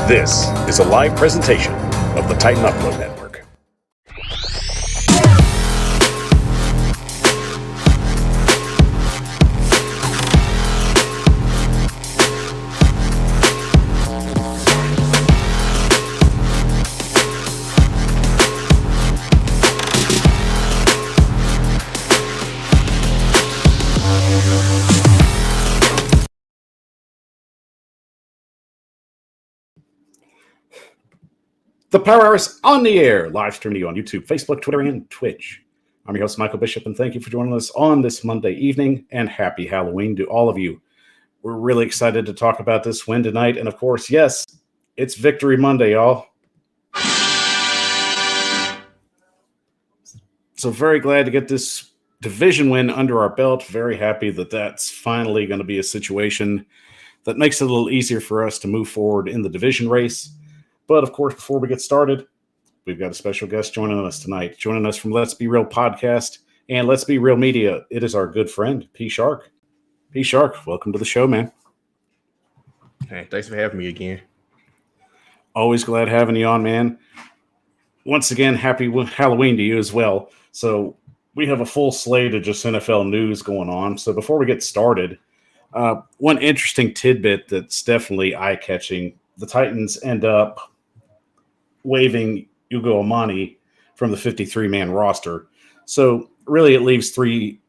This is a live presentation of the Titan Upload Network. The Power Hour is on the air, live streaming to you on YouTube, Facebook, Twitter, and Twitch. I'm your host, Michael Bishop, and thank you for joining us on this Monday evening, and happy Halloween to all of you. We're really excited to talk about this win tonight, and of course, yes, it's Victory Monday, y'all. So very glad to get this division win under our belt. Very happy that that's finally going to be a situation that makes it a little easier for us to move forward in the division race. But, of course, before we get started, we've got a special guest joining us tonight. Joining us from Let's Be Real Podcast and Let's Be Real Media, it is our good friend, PShark. PShark, welcome to the show, man. Hey, thanks for having me again. Always glad having you on, man. Once again, happy Halloween to you as well. So we have a full slate of just NFL news going on. So before we get started, one interesting tidbit that's definitely eye-catching, the Titans end up waiving Ugo Amani from the 53-man roster. So really it leaves three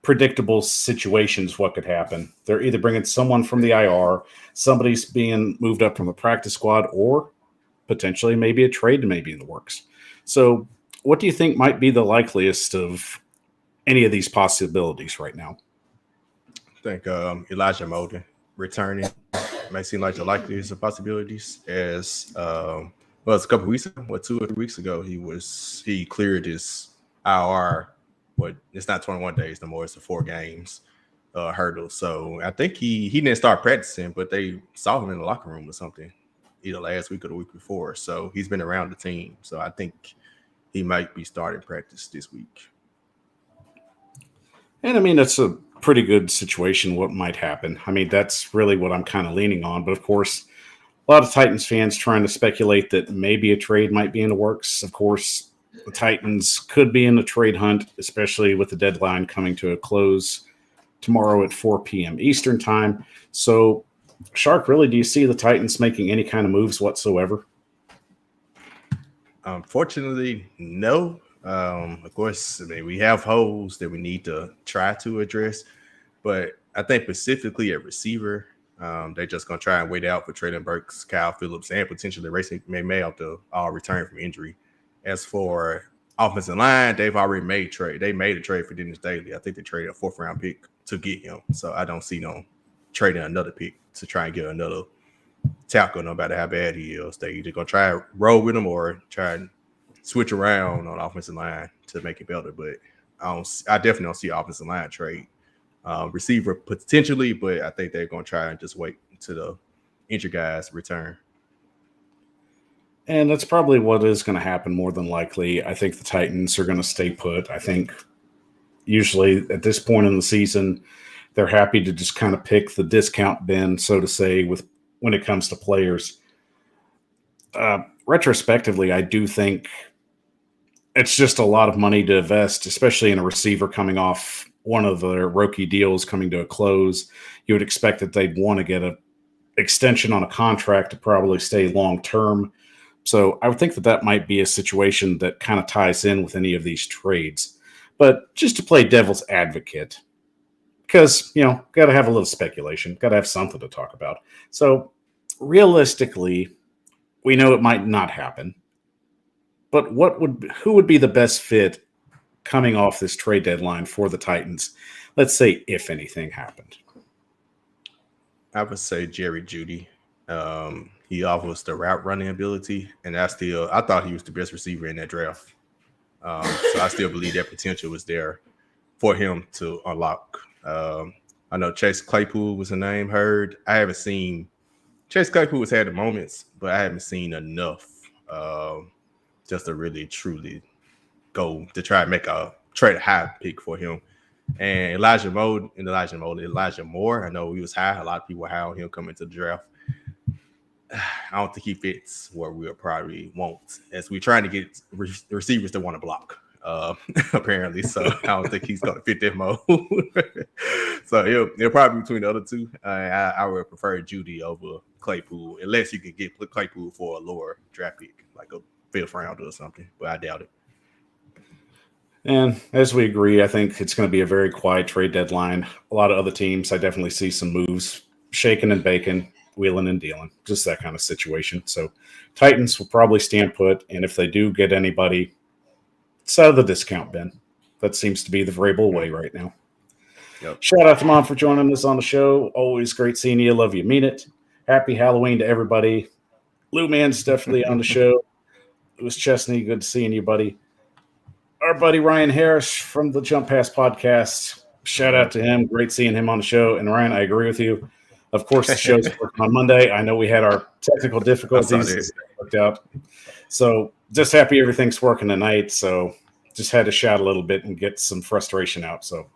predictable situations what could happen. They're either bringing someone from the IR, somebody's being moved up from the practice squad, or potentially maybe a trade may be in the works. So what do you think might be the likeliest of any of these possibilities right now? I think Elijah Molden returning may seem like the likeliest of possibilities. As it's a couple weeks ago, 2 or 3 weeks ago, he cleared his IR, but it's not 21 days no more. It's the 4 games hurdle. So I think he didn't start practicing, but they saw him in the locker room or something, either last week or the week before. So he's been around the team. So I think he might be starting practice this week. And I mean, that's a pretty good situation, what might happen. I mean, that's really what I'm kind of leaning on. But of course, a lot of Titans fans trying to speculate that maybe a trade might be in the works. Of course, the Titans could be in the trade hunt, especially with the deadline coming to a close tomorrow at 4 p.m. Eastern time. So, Shark, really, do you see the Titans making any kind of moves whatsoever? Unfortunately, no. Of course, I mean, we have holes that we need to try to address, but I think specifically at receiver, they're just going to try and wait out for Traylon Burks, Kyle Phillips, and potentially Racing May out to all return from injury. As for offensive line, they've already made a trade. They made a trade for Dennis Daly. I think they traded a 4th-round pick to get him. So I don't see no trading another pick to try and get another tackle, no matter how bad he is. They either going to try and roll with him or try and switch around on the offensive line to make it better. But I definitely don't see an offensive line trade. Receiver potentially, but I think they're going to try and just wait until the injured guys return. And that's probably what is going to happen more than likely. I think the Titans are going to stay put. I think usually at this point in the season, they're happy to just kind of pick the discount bin, so to say, when it comes to players. Retrospectively, I do think it's just a lot of money to invest, especially in a receiver coming off one of their rookie deals coming to a close. You would expect that they'd want to get an extension on a contract to probably stay long-term. So I would think that might be a situation that kind of ties in with any of these trades. But just to play devil's advocate, because, got to have a little speculation, got to have something to talk about. So realistically, we know it might not happen. But who would be the best fit coming off this trade deadline for the Titans? Let's say if anything happened. I would say Jerry Jeudy. He offers the route running ability, and I thought he was the best receiver in that draft. So I still believe that potential was there for him to unlock. I know Chase Claypool was a name heard. I haven't seen Chase Claypool has had the moments, but I haven't seen enough just to really truly go to try and make a trade high pick for him. And Elijah Moore, I know he was high. A lot of people were high on him coming to the draft. I don't think he fits where we'll probably want, as we're trying to get receivers that want to block. Apparently, so I don't think he's going to fit that mold. So he'll probably be between the other two. I would prefer Judy over Claypool, unless you can get Claypool for a lower draft pick, like a 5th round or something. But I doubt it. And as we agree, I think it's going to be a very quiet trade deadline. A lot of other teams, I definitely see some moves, shaking and baking, wheeling and dealing, just that kind of situation. So Titans will probably stand put, and if they do get anybody, it's out of the discount bin. That seems to be the Vrabel way right now. Yep. Shout out to Mom for joining us on the show. Always great seeing you. Love you. Mean it. Happy Halloween to everybody. Lou Man's definitely on the show. It was Chesney. Good seeing you, buddy. Our buddy Ryan Harris from the Jump Pass podcast. Shout out to him. Great seeing him on the show. And Ryan, I agree with you. Of course, the show's working on Monday. I know we had our technical difficulties. It worked out. So just happy everything's working tonight. So just had to shout a little bit and get some frustration out. So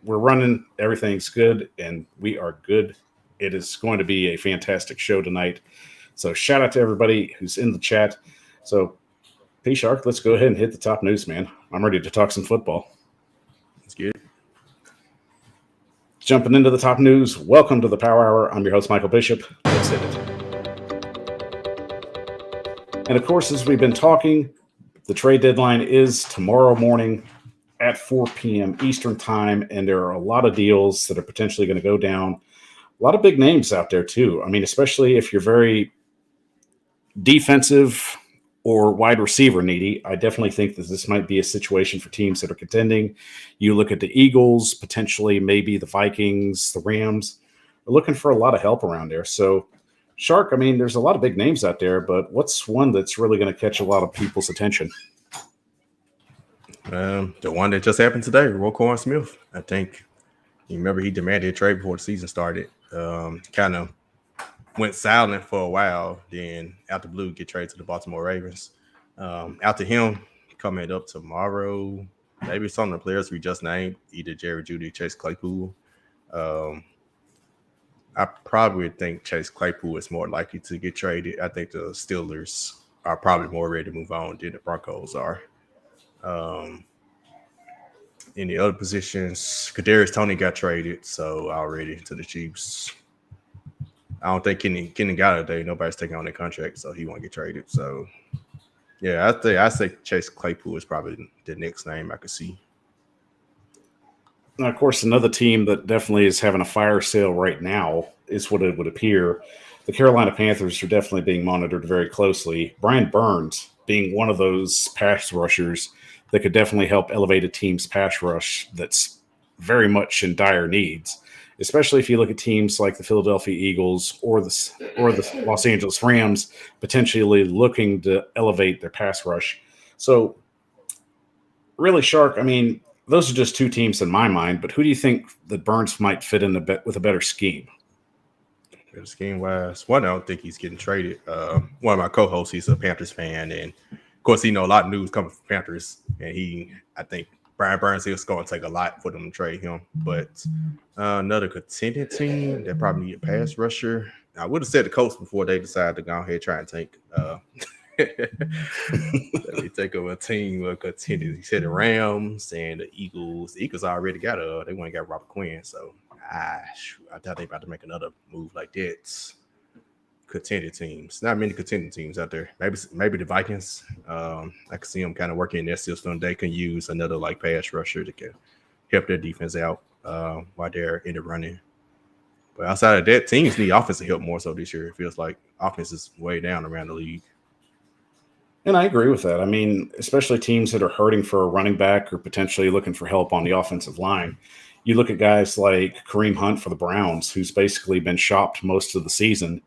we're running. Everything's good, and we are good. It is going to be a fantastic show tonight. So shout out to everybody who's in the chat. So PShark, let's go ahead and hit the top news, man. I'm ready to talk some football. That's good. Jumping into the top news, welcome to the Power Hour. I'm your host, Michael Bishop. Let's hit it. And of course, as we've been talking, the trade deadline is tomorrow morning at 4 p.m. Eastern time, and there are a lot of deals that are potentially going to go down. A lot of big names out there, too. I mean, especially if you're very defensive or wide receiver needy, I definitely think that this might be a situation for teams that are contending. You look at the Eagles, potentially maybe the Vikings, the Rams, are looking for a lot of help around there. So, Shark, I mean, there's a lot of big names out there, but what's one that's really going to catch a lot of people's attention? The one that just happened today, Roquan Smith. I think you remember he demanded a trade before the season started. Kind of went silent for a while, then out the blue get traded to the Baltimore Ravens. After him coming up tomorrow, maybe some of the players we just named, either Jerry Jeudy, Chase Claypool. I probably think Chase Claypool is more likely to get traded. I think the Steelers are probably more ready to move on than the Broncos are. In the other positions, Kadarius Toney got traded, so already to the Chiefs. I don't think Kenny Galladay, nobody's taking on that contract, so he won't get traded. So, yeah, I say Chase Claypool is probably the next name I could see. And of course, another team that definitely is having a fire sale right now is what it would appear. The Carolina Panthers are definitely being monitored very closely. Brian Burns being one of those pass rushers that could definitely help elevate a team's pass rush that's very much in dire needs, especially if you look at teams like the Philadelphia Eagles or the Los Angeles Rams potentially looking to elevate their pass rush. So really, Shark, I mean, those are just two teams in my mind, but who do you think that Burns might fit in with a better scheme? Better scheme-wise, one, I don't think he's getting traded. One of my co-hosts, he's a Panthers fan, and of course, he know a lot of news coming from Panthers, and I think Brian Burns is going to take a lot for them to trade him. But another contending team that probably need a pass rusher. I would have said the Colts before they decided to go ahead and try and take. Let me think of a team of contenders. He said the Rams and the Eagles. The Eagles already got they went and got Robert Quinn, so I doubt they about to make another move like that. Contending teams, not many contending teams out there. Maybe the Vikings. I can see them kind of working in their system. They can use another like pass rusher that can help their defense out while they're in the running. But outside of that, teams need offensive help more so this year. It feels like offense is way down around the league. And I agree with that. I mean, especially teams that are hurting for a running back or potentially looking for help on the offensive line. You look at guys like Kareem Hunt for the Browns, who's basically been shopped most of the season.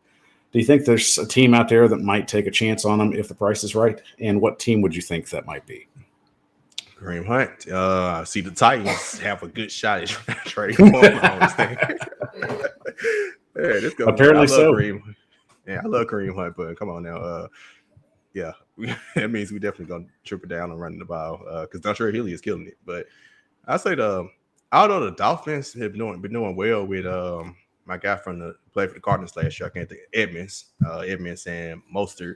Do you think there's a team out there that might take a chance on him if the price is right? And what team would you think that might be? Kareem Hunt. I see the Titans have a good shot at trading him. Apparently so. I love Kareem Hunt, but come on now. Yeah, that means we definitely gonna triple down on running the ball because Dontre Hill is killing it. But I say although the Dolphins have been doing well with my guy from the played for the Cardinals last year. I can't think Edmonds and Mostert.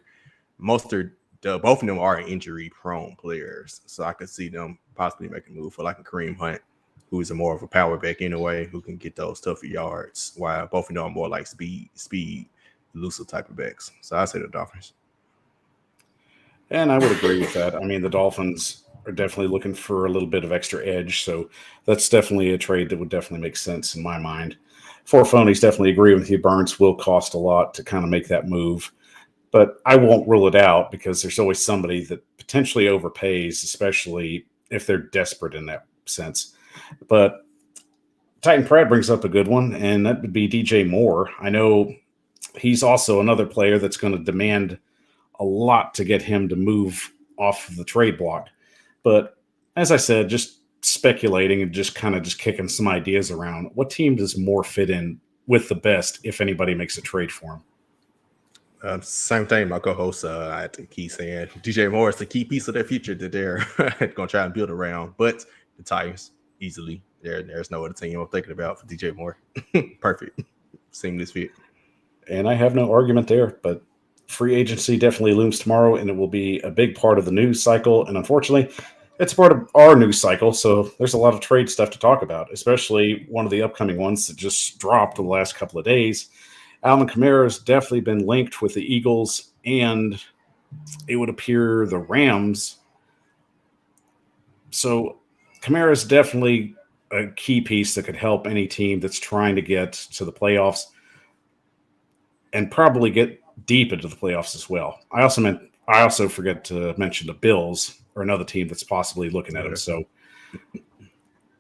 Both of them are injury-prone players, so I could see them possibly making a move for like a Kareem Hunt, who is a more of a power back anyway, who can get those tougher yards, while both of them are more like speed, elusive type of backs. So I say the Dolphins. And I would agree with that. I mean, the Dolphins are definitely looking for a little bit of extra edge, so that's definitely a trade that would definitely make sense in my mind. Four Phonies definitely agree with you. Burns will cost a lot to kind of make that move, but I won't rule it out because there's always somebody that potentially overpays, especially if they're desperate in that sense. But Titan Pratt brings up a good one, and that would be DJ Moore. I know he's also another player that's going to demand a lot to get him to move off of the trade block. But as I said, just speculating and just kind of just kicking some ideas around, what team does Moore fit in with the best if anybody makes a trade for him? Same thing. My co-host, I had to keep saying DJ Moore is the key piece of their future that they're going to try and build around. But the Titans, easily, there's no other team I'm thinking about for DJ Moore. Perfect. Seamless fit. And I have no argument there, but free agency definitely looms tomorrow, and it will be a big part of the news cycle. And unfortunately, it's part of our news cycle, so there's a lot of trade stuff to talk about, especially one of the upcoming ones that just dropped in the last couple of days. Alvin Kamara has definitely been linked with the Eagles, and it would appear the Rams. So Kamara is definitely a key piece that could help any team that's trying to get to the playoffs and probably get deep into the playoffs as well. I also forget to mention the Bills are another team that's possibly looking at him. So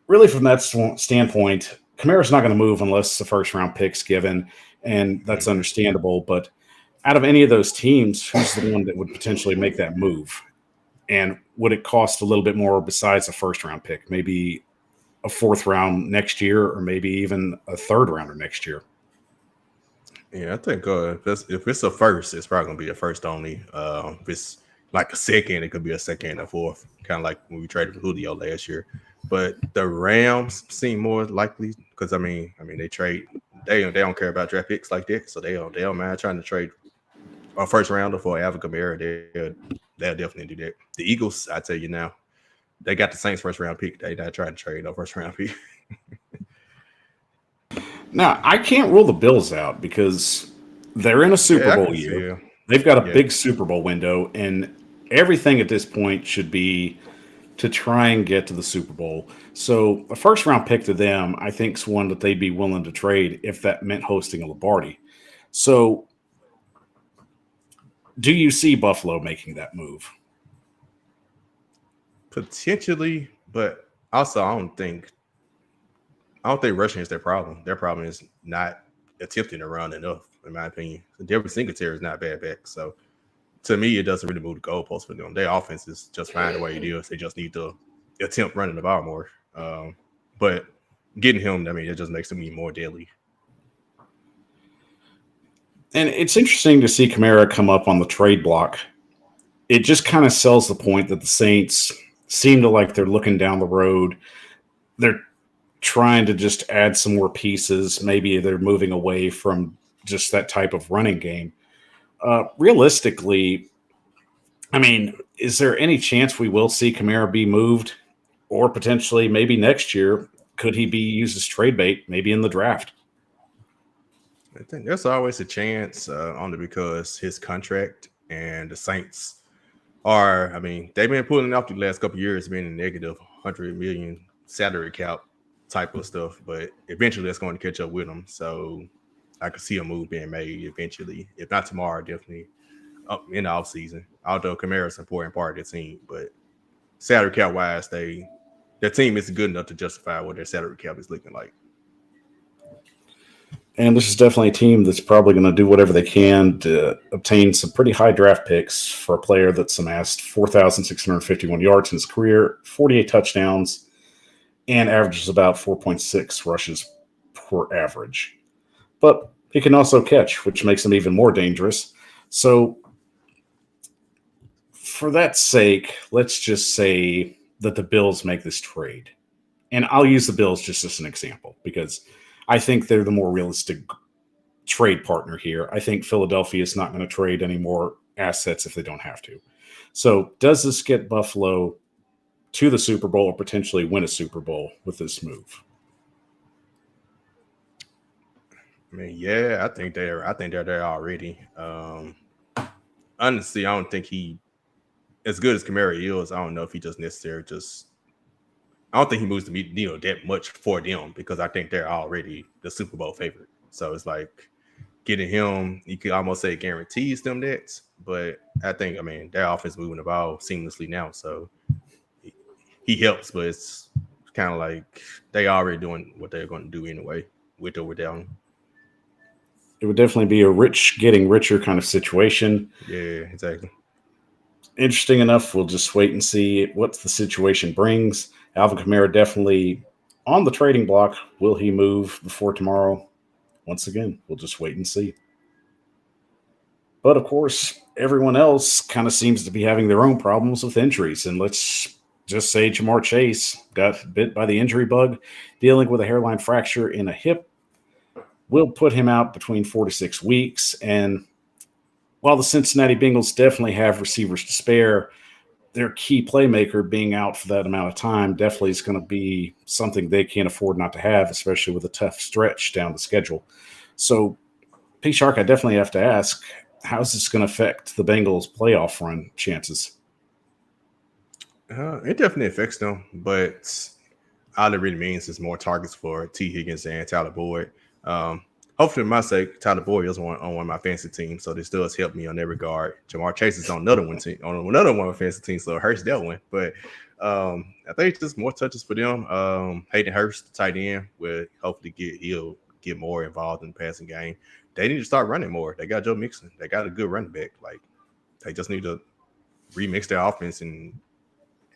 really from that standpoint, Kamara's not going to move unless the first round pick's given, and that's understandable. But out of any of those teams, who's the one that would potentially make that move? And would it cost a little bit more besides a first round pick? Maybe a fourth round next year, or maybe even a third rounder next year? Yeah, I think if it's a first, it's probably going to be a first only. If it's like a second, it could be a second and a fourth, kind of like when we traded for Julio last year. But the Rams seem more likely because I mean they don't care about draft picks like that, so they don't mind trying to trade a first rounder for Alvin Kamara. They'll definitely do that. The Eagles, I tell you now, they got the Saints first round pick. They not trying to trade no first round pick. Now, I can't rule the Bills out because they're in a Super Bowl year. They've got a big Super Bowl window, and everything at this point should be to try and get to the Super Bowl. So a first-round pick to them, I think, is one that they'd be willing to trade if that meant hosting a Lombardi. So do you see Buffalo making that move? Potentially, but also I don't think rushing is their problem. Their problem is not attempting to run enough, in my opinion. Devin Singletary is not bad back. So to me, it doesn't really move the goalposts for them. Their offense is just fine the way it is. They just need to attempt running the ball more. But getting him, I mean, it just makes him even more deadly. And it's interesting to see Kamara come up on the trade block. It just kind of sells the point that the Saints seem to like they're looking down the road. They're trying to just add some more pieces. Maybe they're moving away from just that type of running game. Realistically, I mean, is there any chance we will see Kamara be moved, or potentially maybe next year, could he be used as trade bait, maybe in the draft? I think there's always a chance, only because his contract and the Saints are, I mean, they've been pulling off the last couple of years, being a negative 100 million salary cap type of stuff, but eventually that's going to catch up with them. So I could see a move being made eventually, if not tomorrow, definitely up in the offseason. Although Kamara's an important part of the team, but salary cap wise, their team isn't good enough to justify what their salary cap is looking like. And this is definitely a team that's probably going to do whatever they can to obtain some pretty high draft picks for a player that's amassed 4,651 yards in his career, 48 touchdowns, and averages about 4.6 rushes per average. But he can also catch, which makes him even more dangerous. So for that sake, let's just say that the Bills make this trade. And I'll use the Bills just as an example because I think they're the more realistic trade partner here. I think Philadelphia is not going to trade any more assets if they don't have to. So, does this get Buffalo to the Super Bowl or potentially win a Super Bowl with this move? I mean, yeah, I think they're there already. Honestly, I don't think he as good as Kamara is. I don't know if he just necessarily just. I don't think he moves the needle that much for them because I think they're already the Super Bowl favorite. So it's like getting him, you could almost say guarantees them that. But I think, I mean, their offense moving the ball seamlessly now, so he helps. But it's kind of like they already doing what they're going to do anyway, with or without him. It would definitely be a rich getting richer kind of situation. Yeah, exactly. Interesting enough, we'll just wait and see what the situation brings. Alvin Kamara definitely on the trading block. Will he move before tomorrow? Once again, we'll just wait and see. But of course, everyone else kind of seems to be having their own problems with injuries. And let's just say Jamar Chase got bit by the injury bug, dealing with a hairline fracture in a hip. Will put him out between 4 to 6 weeks. And while the Cincinnati Bengals definitely have receivers to spare, their key playmaker being out for that amount of time definitely is going to be something they can't afford not to have, especially with a tough stretch down the schedule. So, PShark, I definitely have to ask, how's this going to affect the Bengals' playoff run chances? It definitely affects them, but all it really means is more targets for T. Higgins and Tyler Boyd. Hopefully, for my sake, Tyler Boyd is on one of my fantasy teams, so this does help me on that regard. Jamar Chase is on another one of my fantasy teams, so it hurts that one. But I think it's just more touches for them. Hayden Hurst, tight end, will hopefully he'll get more involved in the passing game. They need to start running more. They got Joe Mixon. They got a good running back. Like they just need to remix their offense and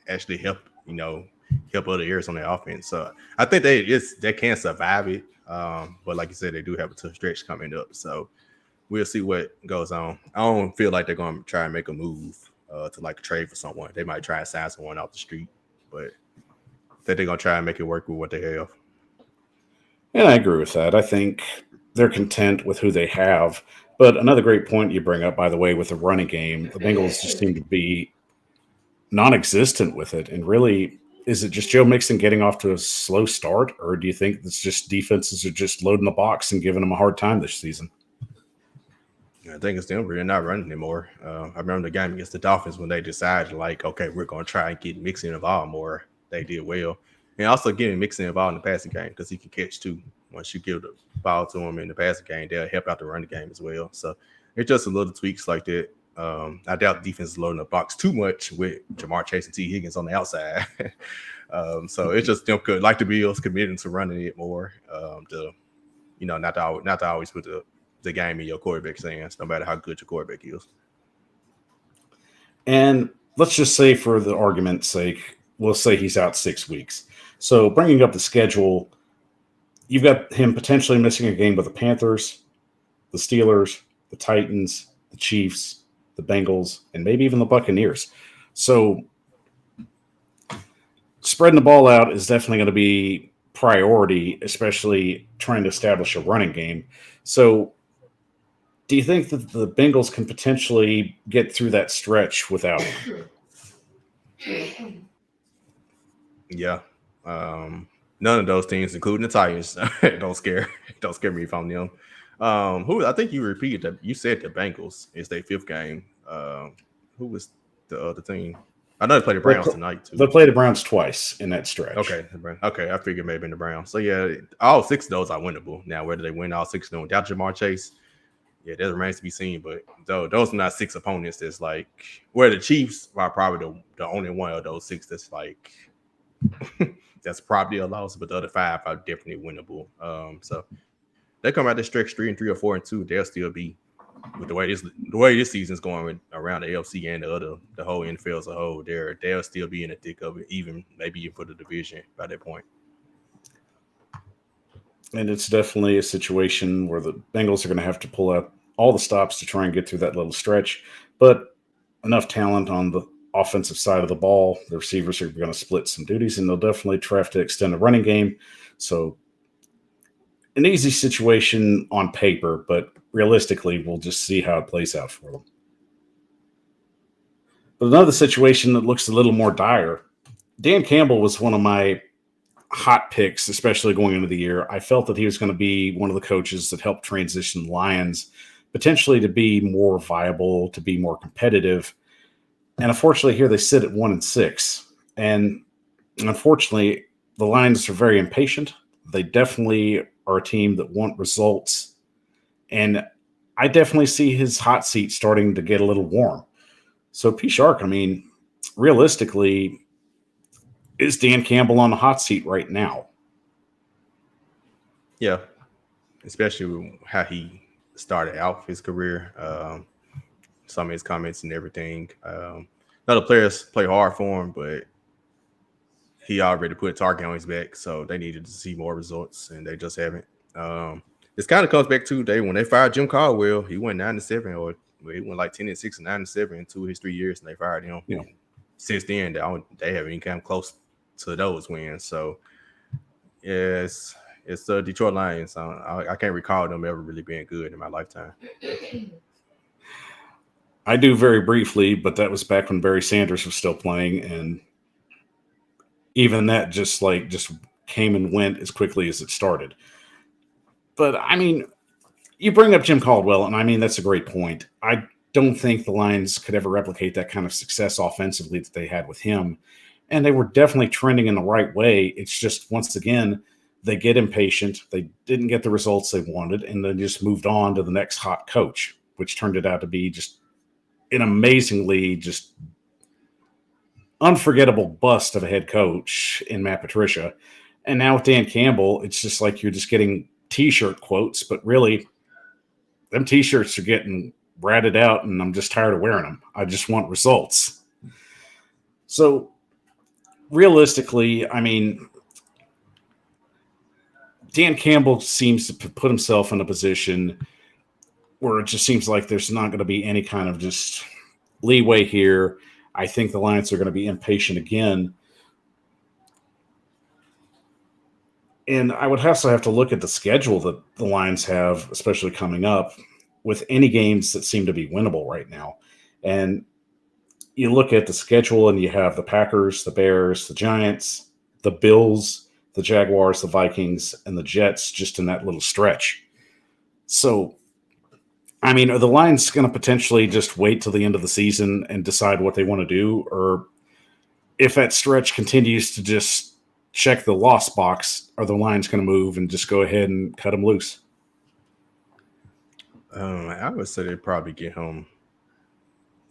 actually help other areas on their offense. So I think they can survive it. But like you said, they do have a tough stretch coming up. So we'll see what goes on. I don't feel like they're going to try and make a move to like trade for someone. They might try and sign someone off the street, but I think they're going to try and make it work with what they have. And I agree with that. I think they're content with who they have. But another great point you bring up, by the way, with the running game, the Bengals just seem to be non-existent with it. And really, is it just Joe Mixon getting off to a slow start, or do you think it's just defenses are just loading the box and giving them a hard time this season? I think it's them. They're not running anymore. I remember the game against the Dolphins when they decided, like, okay, we're going to try and get Mixon involved more. They did well. And also getting Mixon involved in the passing game because he can catch too. Once you give the ball to him in the passing game, they'll help out the running game as well. So it's just a little tweaks like that. I doubt the defense is loading the box too much with Jamar Chase and T. Higgins on the outside. So it's just them could like the Bills committing to running it more. Not to always put the game in your quarterback's hands, no matter how good your quarterback is. And let's just say, for the argument's sake, we'll say he's out 6 weeks. So bringing up the schedule, you've got him potentially missing a game with the Panthers, the Steelers, the Titans, the Chiefs, the Bengals, and maybe even the Buccaneers. So spreading the ball out is definitely going to be priority, especially trying to establish a running game. So do you think that the Bengals can potentially get through that stretch without him? Yeah. None of those teams, including the Titans, don't scare me from them. Who I think you repeated that you said the Bengals is their fifth game. Who was the other team? I know they played the Browns tonight too. They played the Browns twice in that stretch. Okay. I figured it may have been the Browns. So yeah, all 6 of those are winnable. Now, whether they win all 6 of them without Jamar Chase, yeah, that remains to be seen. But those are not 6 opponents that's like where the Chiefs are probably the only one of those 6 that's like that's probably a loss, but the other 5 are definitely winnable. So they come out this stretch 3-3 or 4-2, they'll still be with the way this season's going around the AFC and the whole NFL as a whole. They'll still be in the thick of it, maybe even for the division by that point. And it's definitely a situation where the Bengals are going to have to pull out all the stops to try and get through that little stretch. But enough talent on the offensive side of the ball, the receivers are going to split some duties, and they'll definitely try to extend the running game. So an easy situation on paper, but realistically, we'll just see how it plays out for them. But another situation that looks a little more dire. Dan Campbell was one of my hot picks, especially going into the year. I felt that he was going to be one of the coaches that helped transition the Lions potentially to be more viable, to be more competitive. And unfortunately, here they sit at 1-6. And unfortunately, the Lions are very impatient. They definitely are a team that want results. And I definitely see his hot seat starting to get a little warm. So, PShark, I mean, realistically, is Dan Campbell on the hot seat right now? Yeah, especially how he started out his career. Some of his comments and everything. Other players play hard for him, but he already put a target on his back, so they needed to see more results, and they just haven't. This kind of comes back to when they fired Jim Caldwell. He went 9-7, or he went like 10-6 and 9-7 in 2 of his 3 years, and they fired him. Yeah. Since then, they haven't even come close to those wins. So, yes, it's the Detroit Lions. I can't recall them ever really being good in my lifetime. I do very briefly, but that was back when Barry Sanders was still playing, and even that just came and went as quickly as it started. But I mean, you bring up Jim Caldwell, and I mean, that's a great point. I don't think the Lions could ever replicate that kind of success offensively that they had with him. And they were definitely trending in the right way. It's just, once again, they get impatient. They didn't get the results they wanted, and then just moved on to the next hot coach, which turned it out to be just an amazingly just unforgettable bust of a head coach in Matt Patricia. And now with Dan Campbell, it's just like you're just getting T-shirt quotes, but really, them T-shirts are getting ratted out, and I'm just tired of wearing them. I just want results. So, realistically, I mean, Dan Campbell seems to put himself in a position where it just seems like there's not going to be any kind of just leeway here. I think the Lions are going to be impatient again. And I would also have to look at the schedule that the Lions have, especially coming up, with any games that seem to be winnable right now. And you look at the schedule and you have the Packers, the Bears, the Giants, the Bills, the Jaguars, the Vikings, and the Jets just in that little stretch. So, I mean, are the Lions going to potentially just wait till the end of the season and decide what they want to do? Or if that stretch continues to just check the loss box, are the Lions going to move and just go ahead and cut them loose? I would say they probably get home.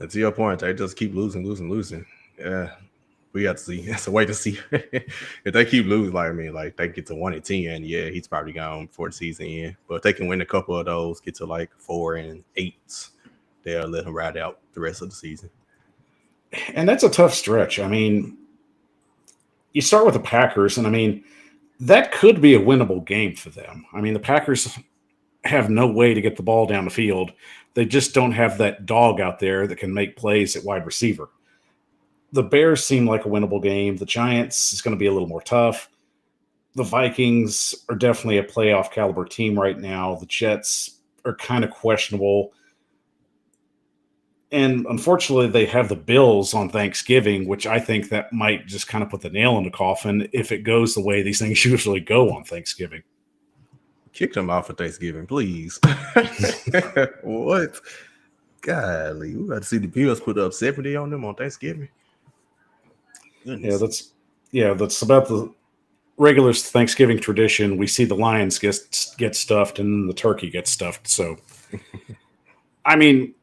To your point, they just keep losing. Yeah, we have to see. It's a way to see. If they keep losing, like they get to 1-10, yeah, he's probably gone before the season end. But if they can win a couple of those, get to like 4-8, they'll let him ride out the rest of the season. And that's a tough stretch. I mean, you start with the Packers, and I mean, that could be a winnable game for them. I mean, the Packers have no way to get the ball down the field. They just don't have that dog out there that can make plays at wide receiver. The Bears seem like a winnable game. The Giants is going to be a little more tough. The Vikings are definitely a playoff caliber team right now. The Jets are kind of questionable. And unfortunately, they have the Bills on Thanksgiving, which I think that might just kind of put the nail in the coffin if it goes the way these things usually go on Thanksgiving. Kick them off for Thanksgiving, please. What? Golly, we got to see the Bills put up 70 on them on Thanksgiving. Goodness. That's about the regular Thanksgiving tradition. We see the Lions get stuffed and then the turkey gets stuffed. So, I mean,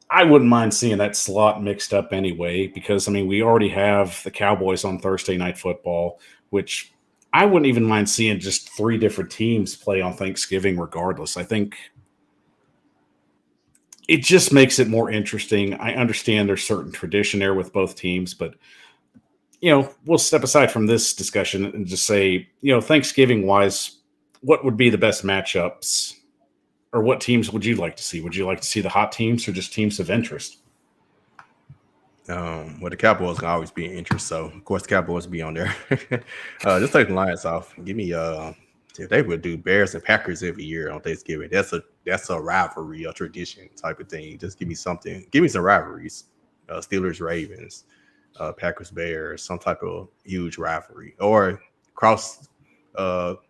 I wouldn't mind seeing that slot mixed up anyway, because, I mean, we already have the Cowboys on Thursday Night Football, which I wouldn't even mind seeing just 3 different teams play on Thanksgiving regardless. I think it just makes it more interesting. I understand there's certain tradition there with both teams, but, we'll step aside from this discussion and just say, Thanksgiving-wise, what would be the best matchups, or what teams would you like to see? Would you like to see the hot teams or just teams of interest? Well, the Cowboys can always be in interest, so of course the Cowboys will be on there. Just take the Lions off. Give me If they would do Bears and Packers every year on Thanksgiving, that's a rivalry, a tradition type of thing. Just give me something. Give me some rivalries. Steelers, Ravens, Packers, Bears, some type of huge rivalry, or cross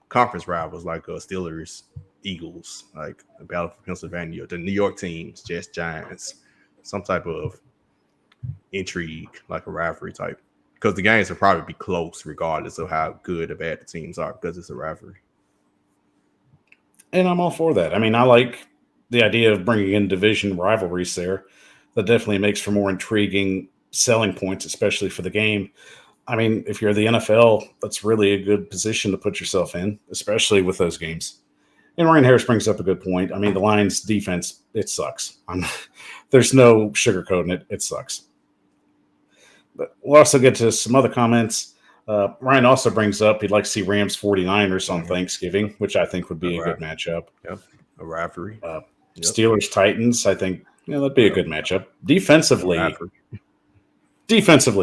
conference rivals like Steelers, Eagles, like the Battle for Pennsylvania, the New York teams, Jets, Giants, some type of intrigue, like a rivalry type. Because the games will probably be close regardless of how good or bad the teams are, because it's a rivalry. And I'm all for that. I mean, I like the idea of bringing in division rivalries there. That definitely makes for more intriguing selling points, especially for the game. I mean, if you're the NFL, that's really a good position to put yourself in, especially with those games. And Ryan Harris brings up a good point. I mean, the Lions' defense, it sucks. There's no sugarcoating it. It sucks. But we'll also get to some other comments. Ryan also brings up he'd like to see Rams 49ers on Thanksgiving, which I think would be a good matchup. Yep, a rivalry. Steelers Titans, I think that'd be a good matchup. Defensively,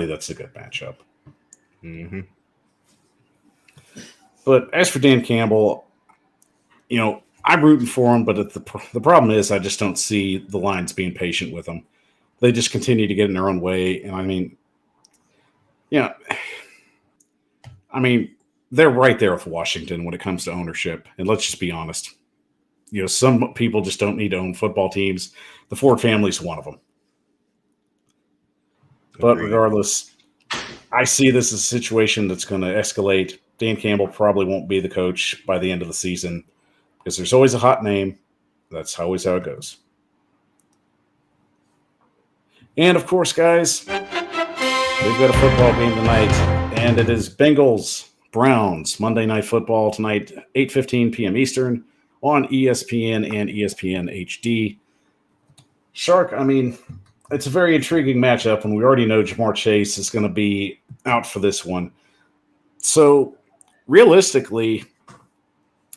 that's a good matchup. Mm-hmm. But as for Dan Campbell, I'm rooting for him, but the problem is I just don't see the Lions being patient with him. They just continue to get in their own way, and I mean, they're right there with Washington when it comes to ownership. And let's just be honest. Some people just don't need to own football teams. The Ford family's one of them. But regardless, I see this as a situation that's going to escalate. Dan Campbell probably won't be the coach by the end of the season because there's always a hot name. That's always how it goes. And, of course, guys, we've got a football game tonight, and it is Bengals-Browns, Monday Night Football tonight, 8:15 p.m. Eastern on ESPN and ESPN HD. Shark, I mean, it's a very intriguing matchup, and we already know Jamar Chase is going to be out for this one. So, realistically,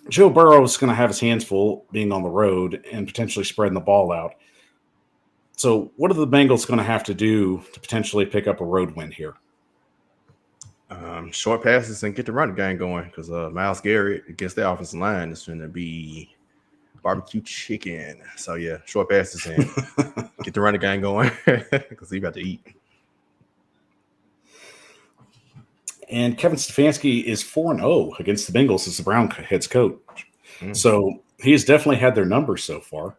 Joe Burrow is going to have his hands full being on the road and potentially spreading the ball out. So, what are the Bengals going to have to do to potentially pick up a road win here? Short passes and get the running game going because Myles Garrett against the offensive line is going to be barbecue chicken. So, yeah, short passes and get the running game going because he's about to eat. And Kevin Stefanski is 4-0 against the Bengals as the Brown head coach. So, he's definitely had their numbers so far.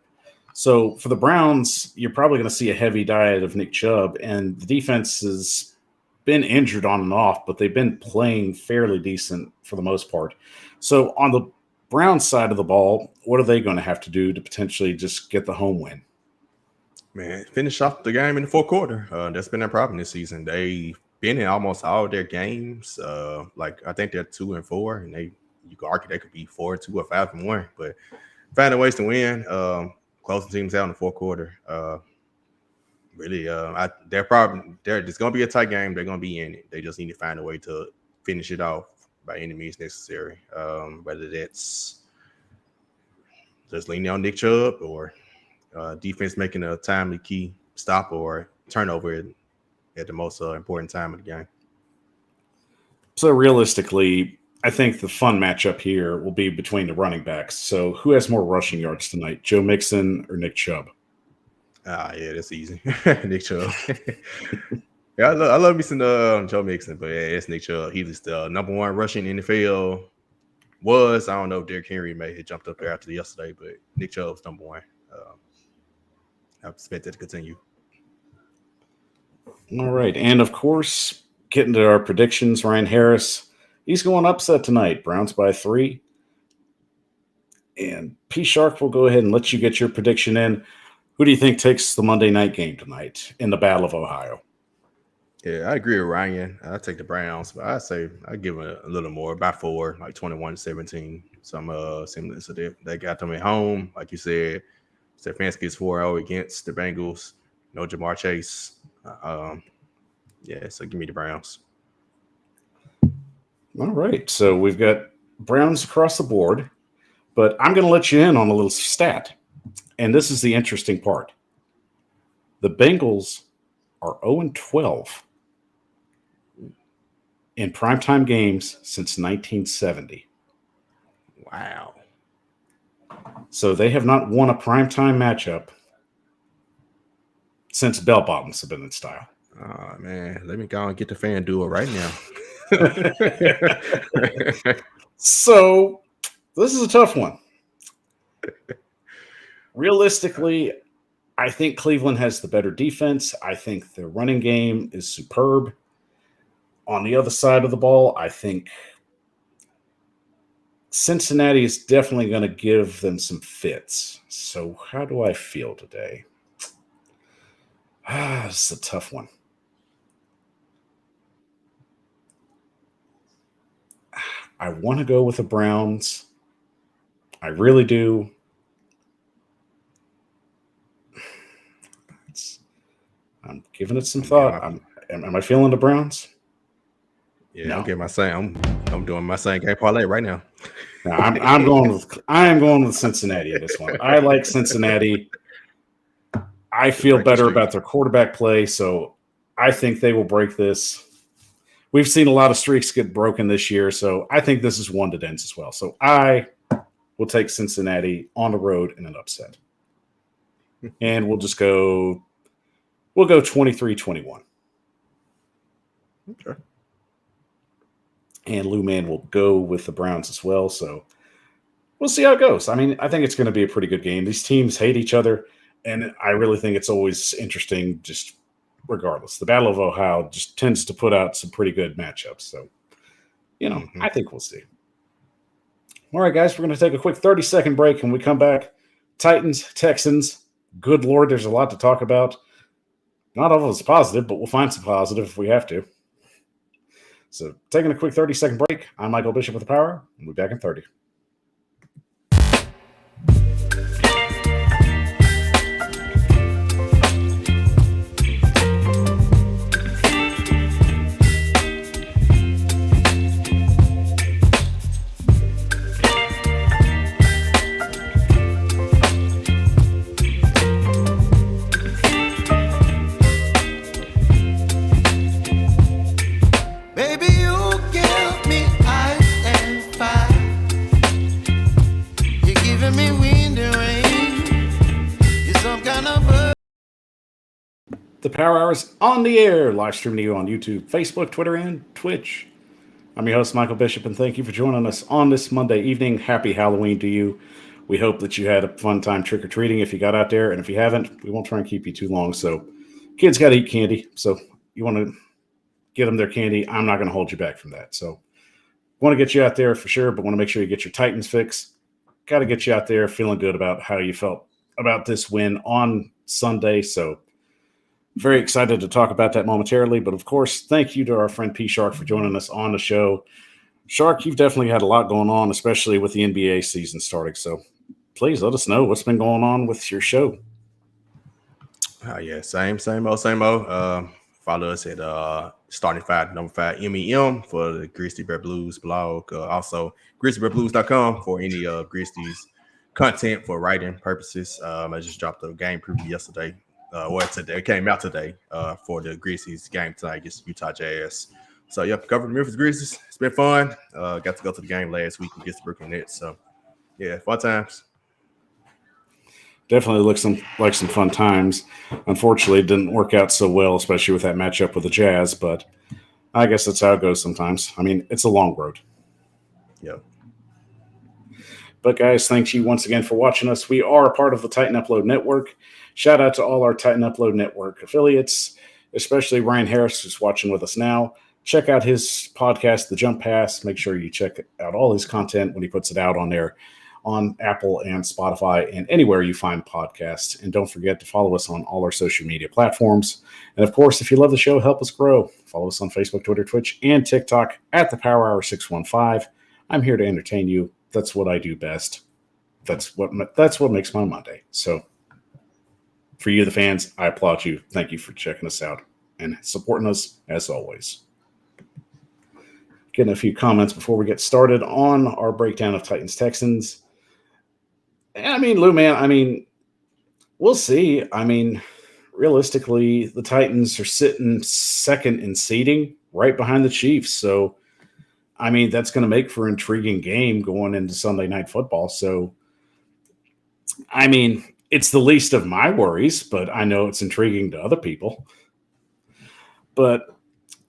So, for the Browns, you're probably going to see a heavy diet of Nick Chubb, and the defense has been injured on and off, but they've been playing fairly decent for the most part. So, on the Browns side of the ball, what are they going to have to do to potentially just get the home win? Man, finish off the game in the fourth quarter. That's been their problem this season. They've been in almost all their games. I think they're 2-4, and you could argue they could be 4-2 or 5-1, but finding ways to win. Closing teams out in the fourth quarter. They're going to be a tight game. They're going to be in it. They just need to find a way to finish it off by any means necessary. Whether that's just leaning on Nick Chubb or defense making a timely key stop or turnover at the most important time of the game. So realistically, I think the fun matchup here will be between the running backs. So who has more rushing yards tonight, Joe Mixon or Nick Chubb? Yeah, that's easy. Nick Chubb. Yeah, I love me some Joe Mixon, but yeah, it's Nick Chubb. He's the number one rushing in the NFL. I don't know if Derrick Henry may have jumped up there after yesterday, but Nick Chubb's number one. I expect that to continue. All right. And of course, getting to our predictions, Ryan Harris, he's going upset tonight. Browns by 3. And PShark will go ahead and let you get your prediction in. Who do you think takes the Monday night game tonight in the Battle of Ohio? Yeah, I agree with Ryan. I take the Browns, but I give it a little more, by 4, like 21-17. Some similar. So they got them at home, like you said. Stefanski is 4-0 against the Bengals. No Jamar Chase. So give me the Browns. All right. So we've got Browns across the board, but I'm going to let you in on a little stat. And this is the interesting part. The Bengals are 0-12 in primetime games since 1970. Wow. So they have not won a primetime matchup since bell bottoms have been in style. Oh man, let me go and get the fan duel right now. So this is a tough one. Realistically, I think Cleveland has the better defense. I think their running game is superb. On the other side of the ball, I think Cincinnati is definitely going to give them some fits. So how do I feel today? This is a tough one. I want to go with the Browns. I really do. I'm giving it some thought. Am I feeling the Browns? Yeah, no. I'm doing my same game parlay right now. No, I'm going with Cincinnati in this one. I like Cincinnati. I feel better about their quarterback play, so I think they will break this. We've seen a lot of streaks get broken this year, so I think this is one to dance as well. So I will take Cincinnati on the road in an upset. And we'll go 23-21. Okay. And Lou Man will go with the Browns as well. So we'll see how it goes. I mean, I think it's going to be a pretty good game. These teams hate each other, and I really think it's always interesting, just regardless. The Battle of Ohio just tends to put out some pretty good matchups. So, I think we'll see. All right, guys, we're going to take a quick 30-second break. When we come back, Titans, Texans. Good Lord, there's a lot to talk about. Not all of it's positive, but we'll find some positive if we have to. So, taking a quick 30-second break. I'm Michael Bishop with the Power. We'll be back in 30. The Power Hour is on the air, live streaming to you on YouTube, Facebook, Twitter, and Twitch. I'm your host, Michael Bishop, and thank you for joining us on this Monday evening. Happy Halloween to you. We hope that you had a fun time trick-or-treating if you got out there, and if you haven't, we won't try and keep you too long. So kids got to eat candy, so you want to get them their candy. I'm not going to hold you back from that. So want to get you out there for sure, but want to make sure you get your Titans fix. Got to get you out there feeling good about how you felt about this win on Sunday. So very excited to talk about that momentarily. But, of course, thank you to our friend PShark for joining us on the show. Shark, you've definitely had a lot going on, especially with the NBA season starting. So please let us know what's been going on with your show. Yeah, same old. Follow us at starting five, number 5 MEM for the Grizzly Bear Blues blog. Also, grizzlybearblues.com for any Grizzlies content for writing purposes. I just dropped a game preview yesterday. Today it came out today for the Grizzlies game tonight against Utah Jazz. So, covered the Memphis Grizzlies. It's been fun. Got to go to the game last week against the Brooklyn Nets. So, yeah, fun times. Definitely looks like some fun times. Unfortunately, it didn't work out so well, especially with that matchup with the Jazz. But I guess that's how it goes sometimes. I mean, it's a long road. Yeah. But, guys, thank you once again for watching us. We are a part of the Titan Upload Network. Shout out to all our Titan Upload Network affiliates, especially Ryan Harris, who's watching with us now. Check out his podcast, The Jump Pass. Make sure you check out all his content when he puts it out on there on Apple and Spotify and anywhere you find podcasts. And don't forget to follow us on all our social media platforms. And, of course, if you love the show, help us grow. Follow us on Facebook, Twitter, Twitch, and TikTok at The Power Hour 615. I'm here to entertain you. That's what I do best. That's what makes my Monday. So, for you, the fans, I applaud you. Thank you for checking us out and supporting us as always. Getting a few comments before we get started on our breakdown of Titans-Texans. I mean, Lou, man, we'll see. I mean, realistically, the Titans are sitting second in seeding right behind the Chiefs. So, I mean, that's going to make for an intriguing game going into Sunday Night Football. So, I mean, it's the least of my worries, but I know it's intriguing to other people. But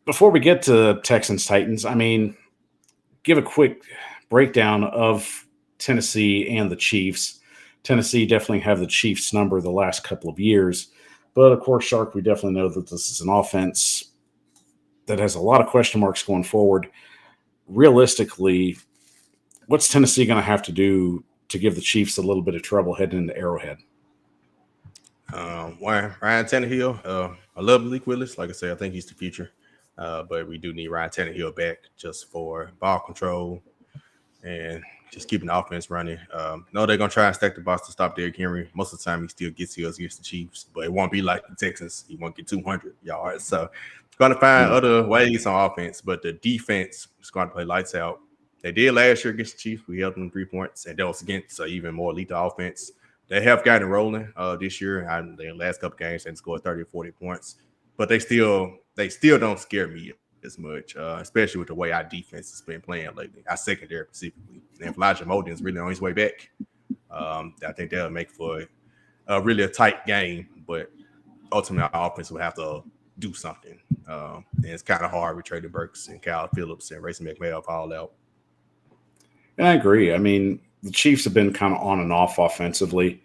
before we get to Texans Titans, I mean, give a quick breakdown of Tennessee and the Chiefs. Tennessee definitely have the Chiefs number the last couple of years. But of course, Shark, we definitely know that this is an offense that has a lot of question marks going forward. Realistically, what's Tennessee going to have to do to give the Chiefs a little bit of trouble heading into Arrowhead? Ryan Tannehill. I love Malik Willis. Like I said, I think he's the future. But we do need Ryan Tannehill back just for ball control and just keeping the offense running. No, they're going to try and stack the box to stop Derrick Henry. Most of the time, he still gets his against the Chiefs, but it won't be like the Texans. He won't get 200 yards. So, going to find other ways on offense, but the defense is going to play lights out. They did last year against the Chiefs. We held them 3 points, and that was against even more lethal offense. They have gotten rolling this year. In the last couple games, they scored 30 or 40 points, but they still don't scare me as much, especially with the way our defense has been playing lately. Our secondary specifically. And if Elijah Molden is really on his way back, I think that'll make for really a tight game, but ultimately our offense will have to do something. And it's kind of hard with Traylon Burks and Kyle Phillips and Racing McMahon all out. And I agree. I mean, the Chiefs have been kind of on and off offensively.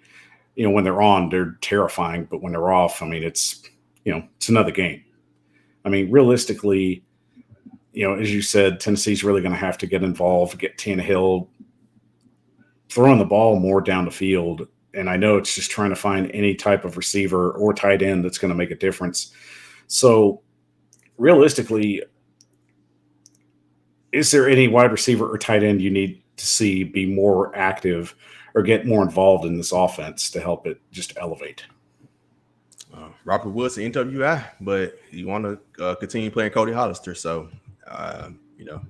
You know, when they're on, they're terrifying, but when they're off, I mean, it's another game. I mean, realistically, as you said, Tennessee's really going to have to get involved, get Tannehill throwing the ball more down the field. And I know it's just trying to find any type of receiver or tight end that's going to make a difference. So realistically, is there any wide receiver or tight end you need to see be more active or get more involved in this offense to help it just elevate? Robert Woods, NWI, but you want to continue playing Cody Hollister. So, you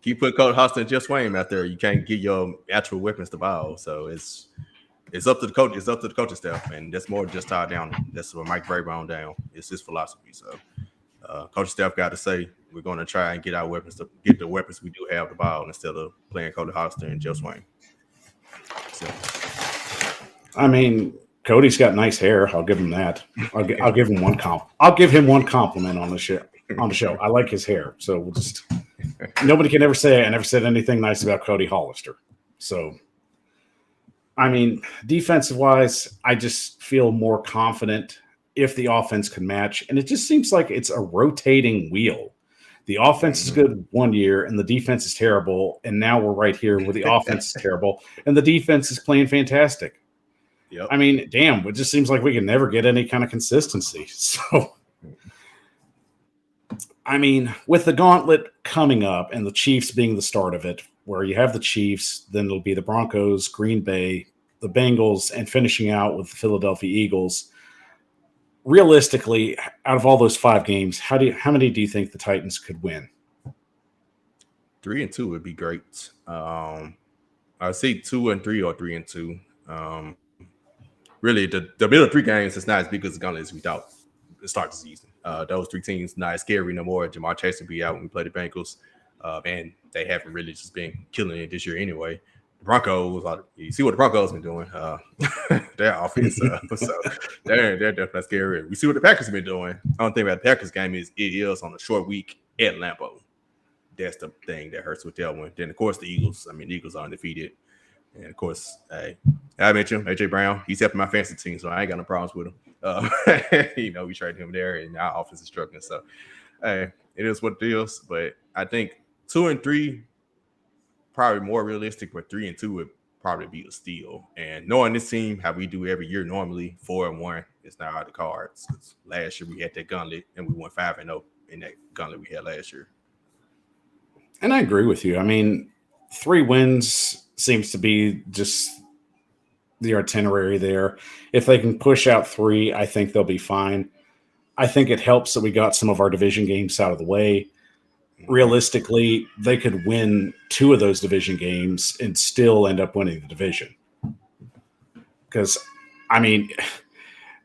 keep putting Cody Hollister and Jeff Swain out there. You can't get your actual weapons to ball. So it's up to the coach. It's up to the coaching staff, and that's more just tied down. That's what Mike Vrabel down. It's his philosophy. So, coaching staff got to say we're going to try and get our weapons to get the weapons we do have the ball instead of playing Cody Hollister and Jeff Swain. So, I mean, Cody's got nice hair. I'll give him that. I'll give him one I'll give him one compliment on the show. I like his hair. So we'll just nobody can ever say I never said anything nice about Cody Hollister. So I mean, defensive wise, I just feel more confident if the offense can match. And it just seems like it's a rotating wheel. The offense is good one year and the defense is terrible. And now we're right here where the offense is terrible and the defense is playing fantastic. Yep. I mean, damn, it just seems like we can never get any kind of consistency. So, I mean, with the gauntlet coming up and the Chiefs being the start of it, where you have the Chiefs, then it'll be the Broncos, Green Bay, the Bengals, and finishing out with the Philadelphia Eagles. Realistically, out of all those 5 games, how many do you think the Titans could win? 3-2 would be great. I'd say 2-3 or 3-2. Really, the middle 3 games is not as big as the gauntlet as we thought to start the season. Those 3 teams not as scary no more. Jamar Chase will be out when we play the Bengals, and they haven't really just been killing it this year anyway. The Broncos, you see what the Broncos been doing. Their offense, so they're definitely scary. We see what the Packers have been doing. The only thing about the Packers game is it is on a short week at Lambeau. That's the thing that hurts with that one. Then of course the Eagles. I mean, the Eagles are undefeated. And of course, I mentioned AJ Brown. He's helping my fantasy team, so I ain't got no problems with him. We traded him there, and our offense is struggling. So, it is what it is. But I think 2-3 probably more realistic, but 3-2 would probably be a steal. And knowing this team, how we do every year normally, 4-1 is not out of the cards. Last year we had that gauntlet, and we went 5-0 in that gauntlet we had last year. And I agree with you. I mean, 3 wins seems to be just the itinerary there. If they can push out 3, I think they'll be fine. I think it helps that we got some of our division games out of the way. Realistically, they could win 2 of those division games and still end up winning the division. Because, I mean,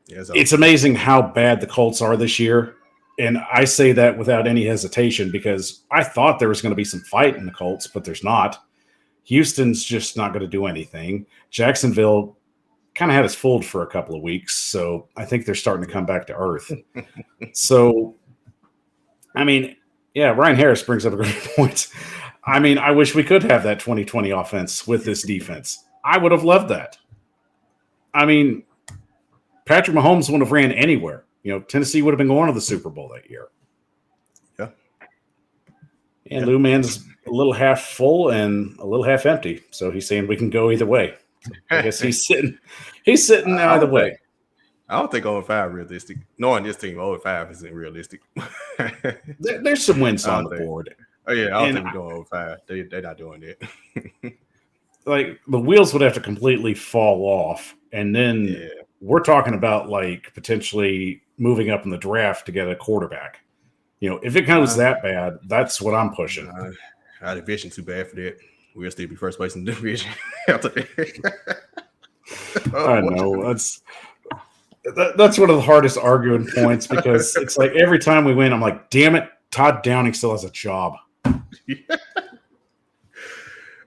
it's amazing how bad the Colts are this year. And I say that without any hesitation because I thought there was going to be some fight in the Colts, but there's not. Houston's just not going to do anything. Jacksonville kind of had us fooled for a couple of weeks, so I think they're starting to come back to earth. So, I mean, yeah, Ryan Harris brings up a great point. I mean, I wish we could have that 2020 offense with this defense. I would have loved that. I mean, Patrick Mahomes wouldn't have ran anywhere. Tennessee would have been going to the Super Bowl that year. Yeah. And Lou Man's a little half full and a little half empty. So he's saying we can go either way. So I guess he's sitting either way. I don't think 0-5 realistic. Knowing this team, 0-5 isn't realistic. There's some wins on the board. Oh, yeah. I don't think we're going 0-5. They're not doing that. Like, the wheels would have to completely fall off. And then we're talking about, like, potentially moving up in the draft to get a quarterback. If it goes that bad, that's what I'm pushing. Our division too bad for that. We'll still be first place in the division. I know. That's one of the hardest arguing points because it's like every time we win, I'm like, damn it, Todd Downing still has a job.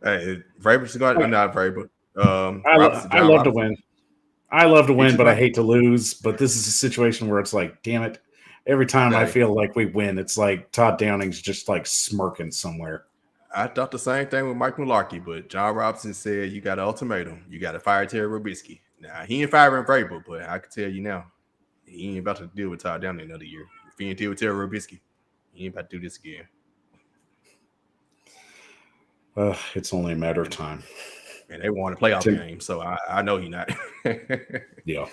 Hey, Vrabel's going. Not Vrabel. I love to win. I love to win, but I hate to lose. But this is a situation where it's like, damn it. Every time I feel like we win, it's like Todd Downing's just like smirking somewhere. I thought the same thing with Mike Mularkey, but John Robinson said you got an ultimatum. You got to fire Terry Robisky. Now, he ain't firing Vrabel, but I can tell you now, he ain't about to deal with Todd Downing another year. If he ain't deal with Terry Robisky, he ain't about to do this again. It's only a matter of time. And they won a playoff game, so I know he's not. Yeah.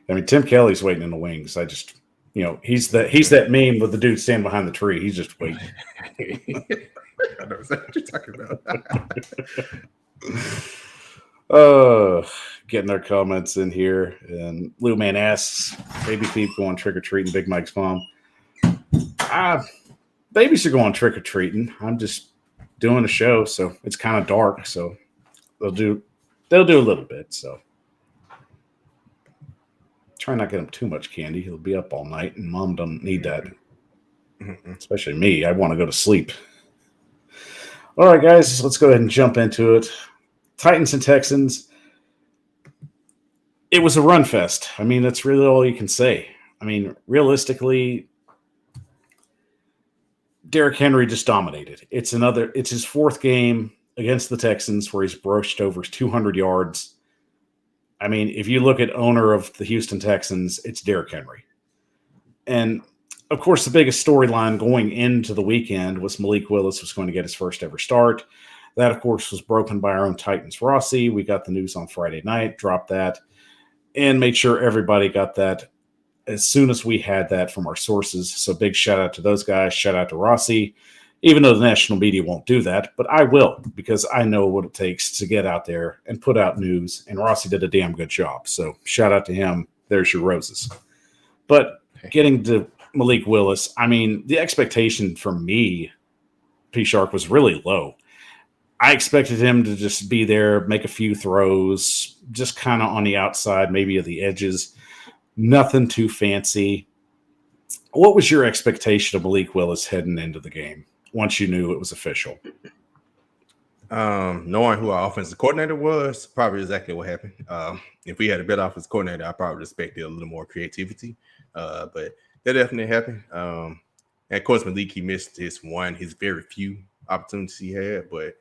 I mean, Tim Kelly's waiting in the wings. I just, he's that meme with the dude standing behind the tree. He's just waiting. I know exactly what you're talking about. Getting their comments in here. And Lou Man asks, baby feet going trick-or-treating, Big Mike's mom. Babies are going trick-or-treating. I'm just doing a show, so it's kind of dark, so they'll do a little bit, so try not to get them too much candy. He'll be up all night, and mom doesn't need that. Especially me. I want to go to sleep. All right, guys, let's go ahead and jump into it. Titans and Texans. It was a run fest. I mean, that's really all you can say. I mean, realistically, Derrick Henry just dominated. It's his fourth game against the Texans where he's brushed over 200 yards. I mean, if you look at owner of the Houston Texans, it's Derrick Henry. And, of course, the biggest storyline going into the weekend was Malik Willis was going to get his first ever start. That, of course, was broken by our own Titans Rossi. We got the news on Friday night, dropped that, and made sure everybody got that as soon as we had that from our sources. So big shout out to those guys. Shout out to Rossi, even though the national media won't do that. But I will, because I know what it takes to get out there and put out news. And Rossi did a damn good job. So shout out to him. There's your roses. But getting to Malik Willis, I mean, the expectation for me, PShark, was really low. I expected him to just be there, make a few throws, just kind of on the outside, maybe at the edges. Nothing too fancy. What was your expectation of Malik Willis heading into the game once you knew it was official? Knowing who our offensive coordinator was, probably exactly what happened. If we had a better offensive coordinator, I probably expected a little more creativity. But that definitely happened. And of course, Malik, he missed his very few opportunities he had. But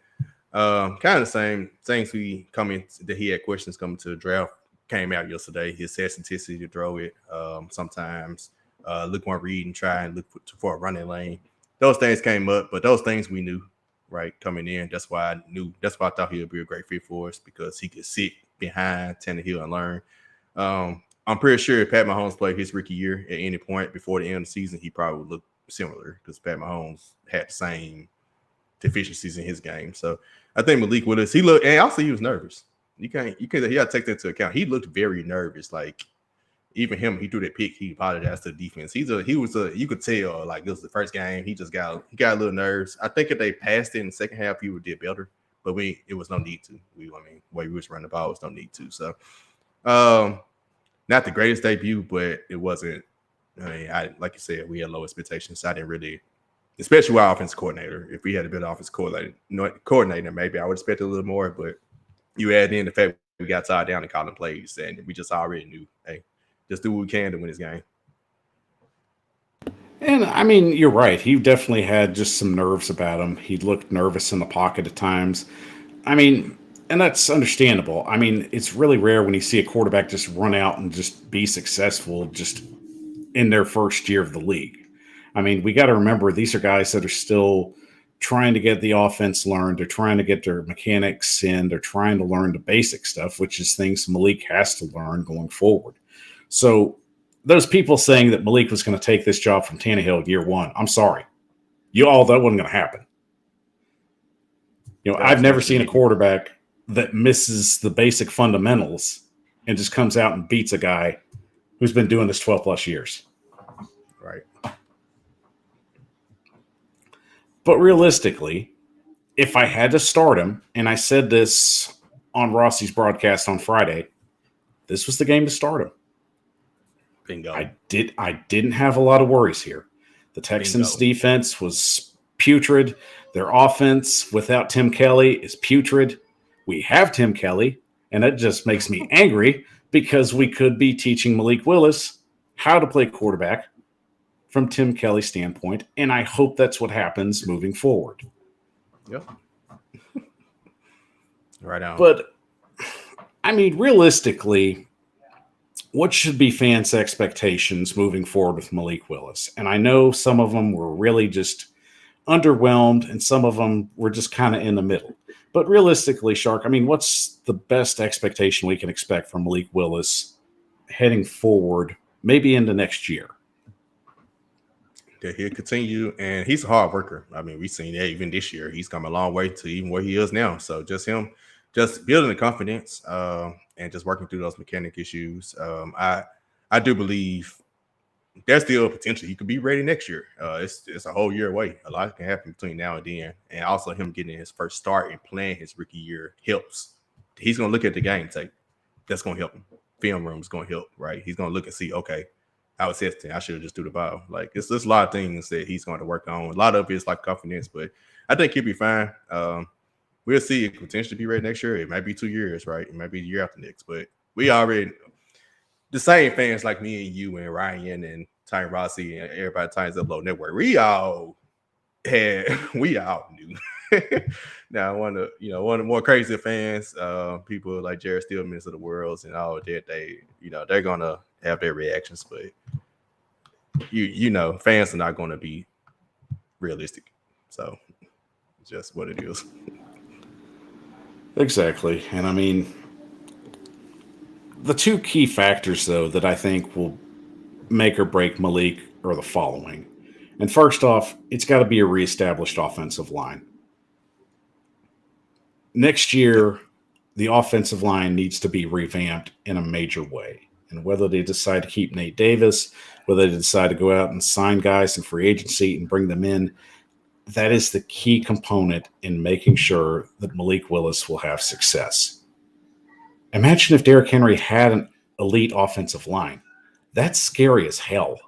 kind of the same things that he had questions coming to the draft came out yesterday. His hesitancy to throw it, sometimes look one read and try and look for a running lane. Those things came up, but those things we knew, right, coming in. That's why I thought he would be a great fit for us, because he could sit behind Tannehill and learn. I'm pretty sure if Pat Mahomes played his rookie year at any point before the end of the season, he probably would look similar, because Pat Mahomes had the same deficiencies in his game. So I think Malik Willis, he was nervous. You got to take that into account. He looked very nervous. Like, even him, he threw that pick. He apologized to the defense. You could tell, like, this was the first game. He got a little nerves. I think if they passed it in the second half, he would did better. But it was no need to. The way we was running the ball was no need to. So, not the greatest debut, but it wasn't I mean, like you said, we had low expectations. So I didn't really, especially with our offense coordinator. If we had a better offense coordinator, maybe I would expect a little more. But you add in the fact we got tied down and calling plays, and we just already knew, hey, just do what we can to win this game. And I mean, you're right. He definitely had just some nerves about him. He looked nervous in the pocket at times. I mean, and that's understandable. I mean, it's really rare when you see a quarterback just run out and just be successful just in their first year of the league. I mean, we got to remember these are guys that are still trying to get the offense learned. They're trying to get their mechanics in. They're trying to learn the basic stuff, which is things Malik has to learn going forward. So those people saying that Malik was going to take this job from Tannehill year one, I'm sorry. That wasn't going to happen. I've never seen a quarterback that misses the basic fundamentals and just comes out and beats a guy who's been doing this 12 plus years. Right. But realistically, if I had to start him, and I said this on Rossi's broadcast on Friday, this was the game to start him. Bingo. I didn't have a lot of worries here. The Texans' defense was putrid. Their offense without Tim Kelly is putrid. We have Tim Kelly, and that just makes me angry because we could be teaching Malik Willis how to play quarterback from Tim Kelly's standpoint, and I hope that's what happens moving forward. Yep. Right on. But, I mean, realistically, what should be fans' expectations moving forward with Malik Willis? And I know some of them were really just underwhelmed, and some of them were just kind of in the middle. But realistically, Shark, I mean, what's the best expectation we can expect from Malik Willis heading forward, maybe into next year? That he'll continue, and he's a hard worker. I mean, we've seen that even this year. He's come a long way to even where he is now. So just him, just building the confidence and just working through those mechanic issues. I do believe there's still potential. He could be ready next year. It's a whole year away. A lot can happen between now and then. And also him getting his first start and playing his rookie year helps. He's going to look at the game tape. That's going to help him. Film room is going to help, right? He's going to look and see, okay, I was hesitant. I should have just do the ball. Like, it's a lot of things that he's going to work on. A lot of it is like confidence, but I think he'll be fine. We'll see. It potentially be ready next year. It might be 2 years, right? It might be the year after next, but we already – the same fans like me and you and Ryan and Ty Rossi and everybody Times Upload Network, we all knew. Now, one of the more crazy fans, people like Jared Stillman's of the world and all that, they're gonna have their reactions, but fans are not gonna be realistic. So it's just what it is. Exactly. And I mean, the two key factors, though, that I think will make or break Malik are the following. And first off, it's got to be a reestablished offensive line. Next year, the offensive line needs to be revamped in a major way. And whether they decide to keep Nate Davis, whether they decide to go out and sign guys in free agency and bring them in, that is the key component in making sure that Malik Willis will have success. Imagine if Derrick Henry had an elite offensive line. That's scary as hell.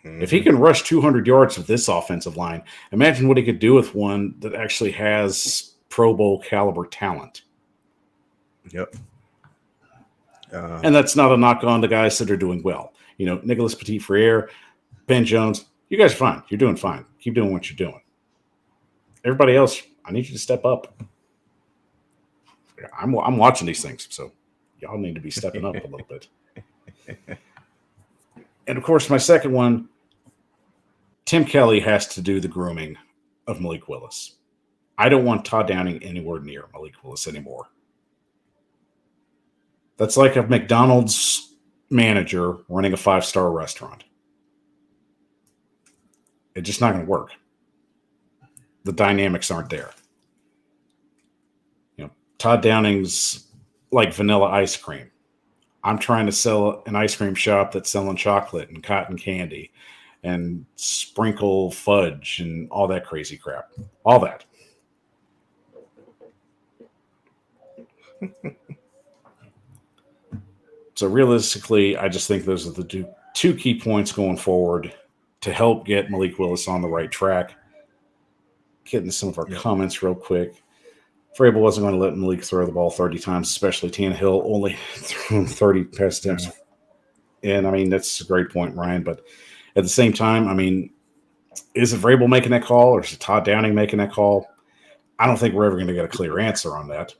Mm-hmm. If he can rush 200 yards with this offensive line, imagine what he could do with one that actually has Pro Bowl caliber talent. Yep. And that's not a knock on the guys that are doing well. Nicholas Petit-Frere, Ben Jones, you guys are fine. You're doing fine. Keep doing what you're doing. Everybody else, I need you to step up. I'm watching these things, so y'all need to be stepping up a little bit. And, of course, my second one, Tim Kelly has to do the grooming of Malik Willis. I don't want Todd Downing anywhere near Malik Willis anymore. That's like a McDonald's manager running a 5-star restaurant. It's just not going to work. The dynamics aren't there. Todd Downing's like vanilla ice cream. I'm trying to sell an ice cream shop that's selling chocolate and cotton candy and sprinkle fudge and all that crazy crap. All that. So realistically, I just think those are the two key points going forward to help get Malik Willis on the right track. Getting some of our comments real quick. Vrabel wasn't going to let Malik throw the ball 30 times, especially Tannehill only threw 30 pass attempts. And, I mean, that's a great point, Ryan. But at the same time, I mean, is it Vrabel making that call or is it Todd Downing making that call? I don't think we're ever going to get a clear answer on that.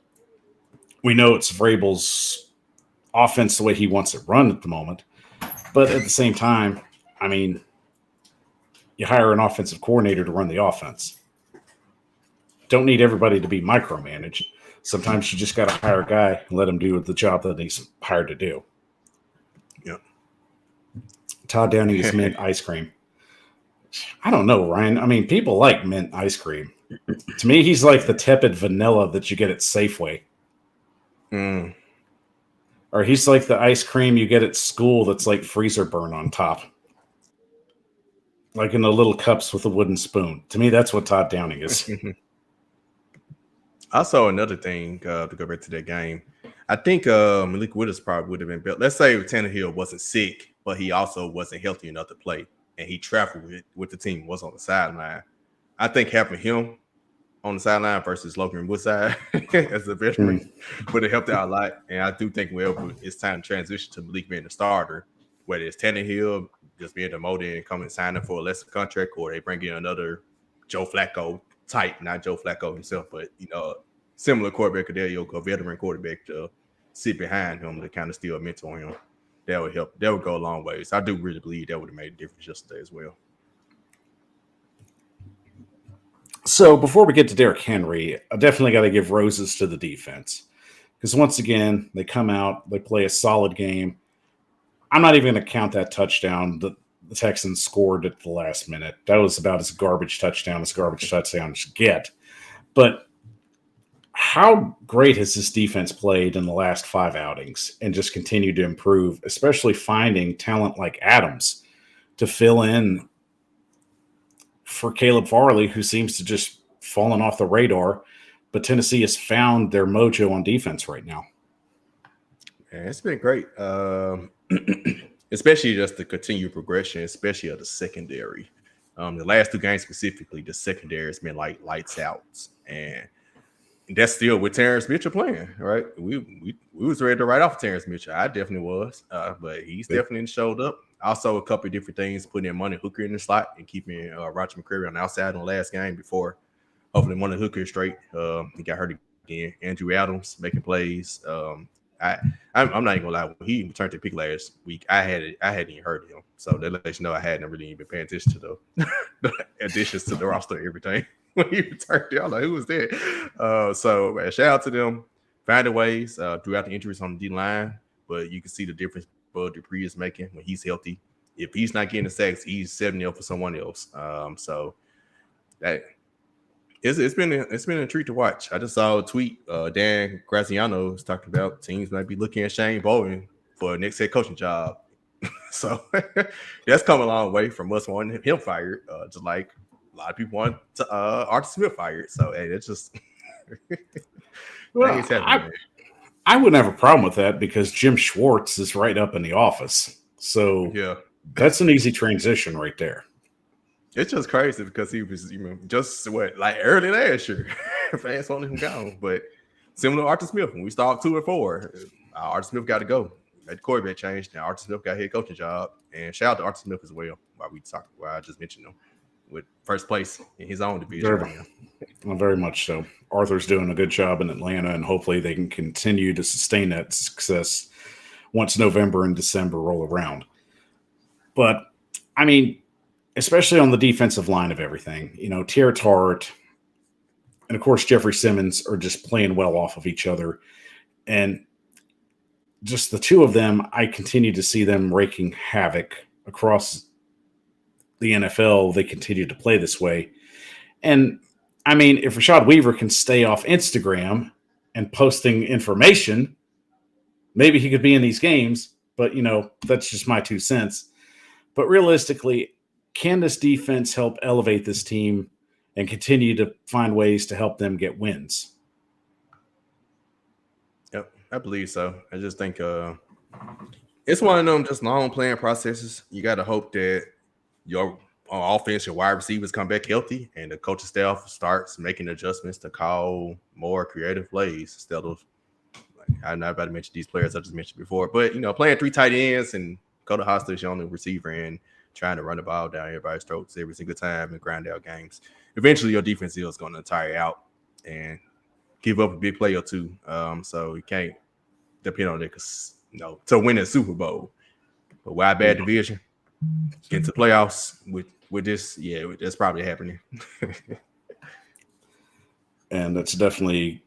We know it's Vrabel's offense the way he wants it run at the moment. But at the same time, I mean, you hire an offensive coordinator to run the offense. Don't need everybody to be micromanaged. Sometimes you just got to hire a guy and let him do the job that he's hired to do. Yep. Todd Downing is mint ice cream. I don't know, Ryan. I mean, people like mint ice cream. To me, he's like the tepid vanilla that you get at Safeway. Or he's like the ice cream you get at school that's like freezer burn on top. Like in the little cups with a wooden spoon. To me, that's what Todd Downing is. Also, another thing to go back to that game, I think Malik Willis probably would have been built. Let's say Tannehill wasn't sick, but he also wasn't healthy enough to play, and he traveled with the team, was on the sideline. I think having him on the sideline versus Logan Woodside as a veteran would have helped out a lot. And I do think it's time to transition to Malik being the starter, whether it's Tannehill just being demoted and coming signing for a lesser contract, or they bring in another Joe Flacco type, not Joe Flacco himself, but similar quarterback, a veteran quarterback to sit behind him to kind of still mentor him. That would help. That would go a long way. So I do really believe that would have made a difference yesterday as well. So before we get to Derrick Henry, I definitely got to give roses to the defense. Because once again, they come out, they play a solid game. I'm not even going to count that touchdown that the Texans scored at the last minute. That was about as garbage touchdown as get. But how great has this defense played in the last 5 outings and just continued to improve, especially finding talent like Adams to fill in for Caleb Farley, who seems to just fallen off the radar. But Tennessee has found their mojo on defense right now. Yeah, it's been great. Especially just the continued progression, especially of the secondary. The last 2 games specifically, the secondary has been like lights out. And that's still with Terrence Mitchell playing, right? We was ready to write off Terrence Mitchell. I definitely was, but he's definitely showed up. Also, a couple of different things, putting in Money Hooker in the slot and keeping Roger McCreary on the outside in the last game before hopefully Money Hooker straight. He got hurt again. Andrew Adams making plays. I'm not even gonna lie. When he returned to pick last week, I hadn't even heard of him, so that lets you know I hadn't really even been paying attention to the additions to the roster and everything. When he returned there, I'm like, who was that? So shout out to them. Finding ways throughout the injuries on the D line, but you can see the difference Bud Dupree is making when he's healthy. If he's not getting the sacks, he's 7-0 for someone else. So that it's been a treat to watch. I just saw a tweet. Dan Graziano was talking about teams might be looking at Shane Bowen for a next head coaching job. So that's come a long way from us wanting him fired. Just like a lot of people want Arthur Smith fired. So hey, that's just well, I wouldn't have a problem with that because Jim Schwartz is right up in the office. So yeah, that's an easy transition right there. It's just crazy because he was, just early last year, fans wanted him gone. But similar to Arthur Smith, when we start 2-4, Arthur Smith got to go. That quarterback changed. Now Arthur Smith got a head coaching job, and shout out to Arthur Smith as well. Why I just mentioned him with first place in his own division. Very much so. Arthur's doing a good job in Atlanta, and hopefully they can continue to sustain that success once November and December roll around. But I mean, especially on the defensive line of everything, Tierra Tart and, of course, Jeffrey Simmons are just playing well off of each other. And just the two of them, I continue to see them raking havoc across the NFL. They continue to play this way. And, I mean, if Rashad Weaver can stay off Instagram and posting information, maybe he could be in these games. But, that's just my 2 cents. But realistically, can this defense help elevate this team and continue to find ways to help them get wins? Yep, I believe so. I just think It's one of them just long playing processes. You got to hope that your offense, your wide receivers come back healthy, and the coaching staff starts making adjustments to call more creative plays instead of, like, I'm not about to mention these players I just mentioned before, but playing 3 tight ends and go to hostage on the receiver and trying to run the ball down everybody's throats every single time and grind out games. Eventually, your defense is going to tire out and give up a big play or two. So you can't depend on it to win a Super Bowl. But why bad division? Get to playoffs with this, yeah, that's probably happening. And that's definitely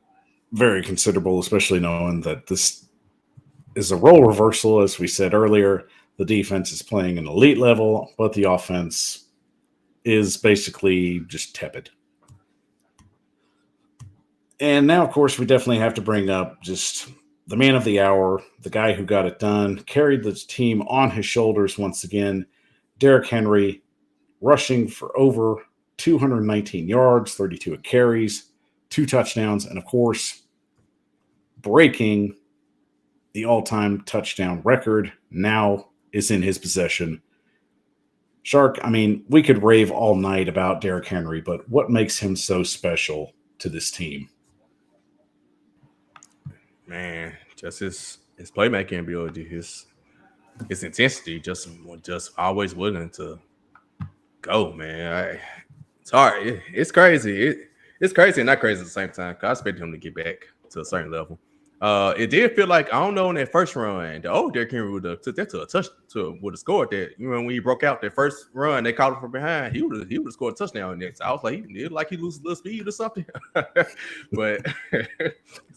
very considerable, especially knowing that this is a role reversal. As we said earlier, the defense is playing an elite level, but the offense is basically just tepid. And now, of course, we definitely have to bring up just the man of the hour, the guy who got it done, carried the team on his shoulders once again, Derrick Henry, rushing for over 219 yards, 32 carries, 2 touchdowns, and of course, breaking the all-time touchdown record now is in his possession. Shark, I mean, we could rave all night about Derrick Henry, but what makes him so special to this team? Man, just his playmaking ability, his intensity, just always willing to go, man. It's hard. It's crazy. It's crazy and not crazy at the same time. I expected him to get back to a certain level. It did feel like, I don't know, in that first run, the old Derrick Henry would have took that to a touch would have scored that. When he broke out that first run, they caught him from behind. He would have scored a touchdown next. I was like, he loses a little speed or something. But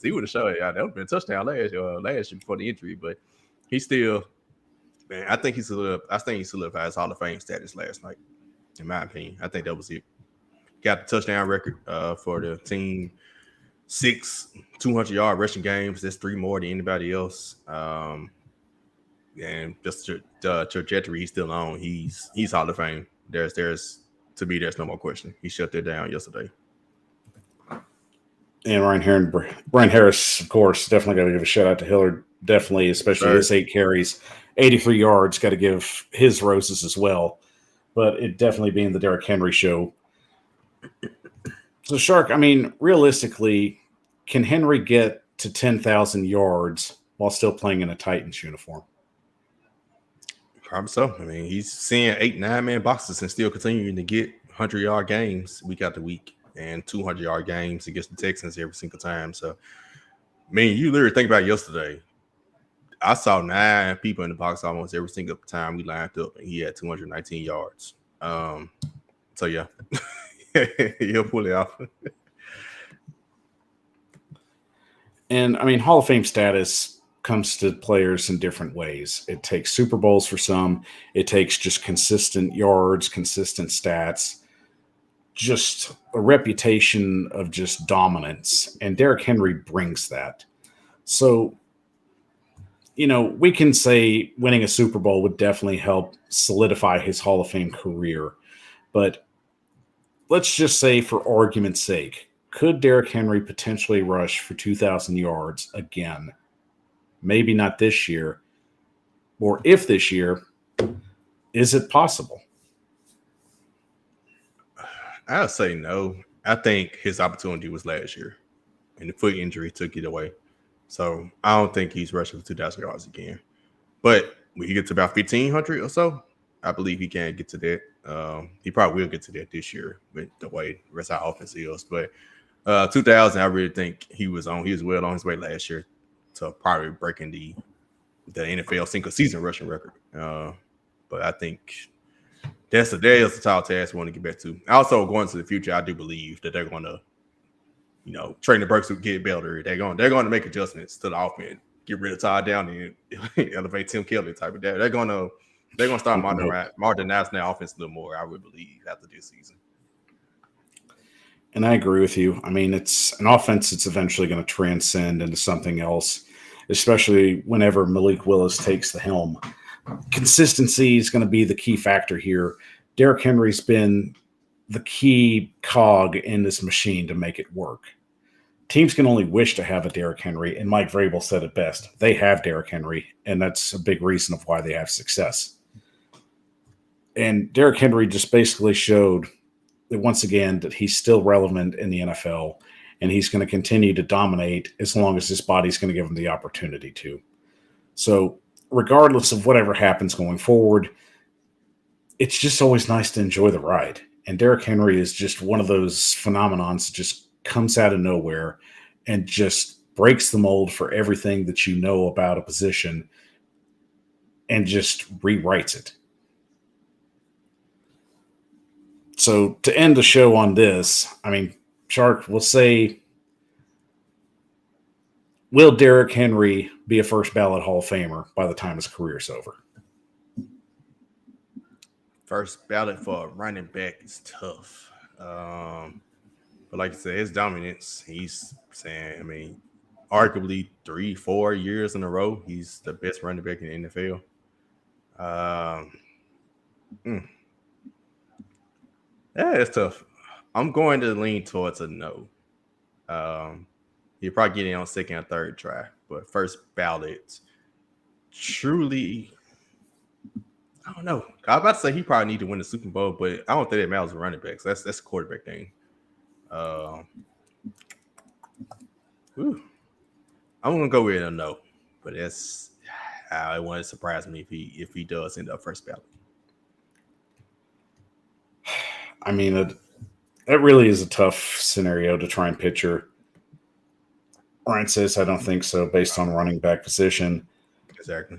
he would have showed that would have been a touchdown last year before the injury. But he still, man, I think he solidified his Hall of Fame status last night. In my opinion, I think that was it. Got the touchdown record for the team. 6 200-yard rushing games. That's 3 more than anybody else. And just the trajectory he's still on. He's Hall of Fame. There's no more question. He shut that down yesterday. And Brian Harris, of course, definitely got to give a shout out to Hillard. Definitely, especially his 8 carries, 83 yards. Got to give his roses as well. But it definitely being the Derrick Henry show. So, Shark, I mean, realistically, can Henry get to 10,000 yards while still playing in a Titans uniform? Probably so. I mean, he's seeing 8, 9-man boxes and still continuing to get 100-yard games week after week and 200-yard games against the Texans every single time. So, I mean, you literally think about yesterday. I saw 9 people in the box almost every single time we lined up, and he had 219 yards. So, yeah. He'll pull it off. And I mean, Hall of Fame status comes to players in different ways. It takes Super Bowls for some. It takes just consistent yards, consistent stats, just a reputation of just dominance. And Derrick Henry brings that. So, we can say winning a Super Bowl would definitely help solidify his Hall of Fame career. But let's just say, for argument's sake, could Derrick Henry potentially rush for 2,000 yards again? Maybe not this year. Or if this year, is it possible? I'll say no. I think his opportunity was last year, and the foot injury took it away. So I don't think he's rushing for 2,000 yards again. But when he gets to about 1,500 or so, I believe he can get to that. He probably will get to that this year with the way the rest of our offense is. But 2,000, I really think he was well on his way last year to probably breaking the NFL single season rushing record. But I think that's a tall task we want to get back to. Also, going to the future, I do believe that they're going to, train the Burks would get better. They're going to make adjustments to the offense, get rid of Todd Downing, and elevate Tim Kelly type of that. They're going to start modernizing their offense a little more, I would believe, after this season. And I agree with you. I mean, it's an offense that's eventually going to transcend into something else, especially whenever Malik Willis takes the helm. Consistency is going to be the key factor here. Derrick Henry's been the key cog in this machine to make it work. teams can only wish to have a Derrick Henry, and Mike Vrabel said it best. They have Derrick Henry, and that's a big reason of why they have success. And Derrick Henry just basically showed that once again that he's still relevant in the NFL, and he's going to continue to dominate as long as his body's going to give him the opportunity to. So regardless of whatever happens going forward, it's just always nice to enjoy the ride. And Derrick Henry is just one of those phenomenons that just comes out of nowhere and just breaks the mold for everything that you know about a position and just rewrites it. So to end the show on this, I mean, Shark will say, will Derrick Henry be a first ballot Hall of Famer by the time his career is over? First ballot for a running back is tough. But like I said, his dominance, he's saying, I mean, arguably 3-4 years in a row, he's the best running back in the NFL. Yeah, it's tough. I'm going to lean towards a no. He'll probably get in on second or third try, but first ballot, truly, I don't know. I was about to say he probably need to win the Super Bowl, but I don't think that matters with running backs. That's a quarterback thing. I'm gonna go with a no, but that's it wouldn't surprise me if he does end up first ballot. I mean, it really is a tough scenario to try and picture. Ryan says, I don't think so, based on running back position. Exactly.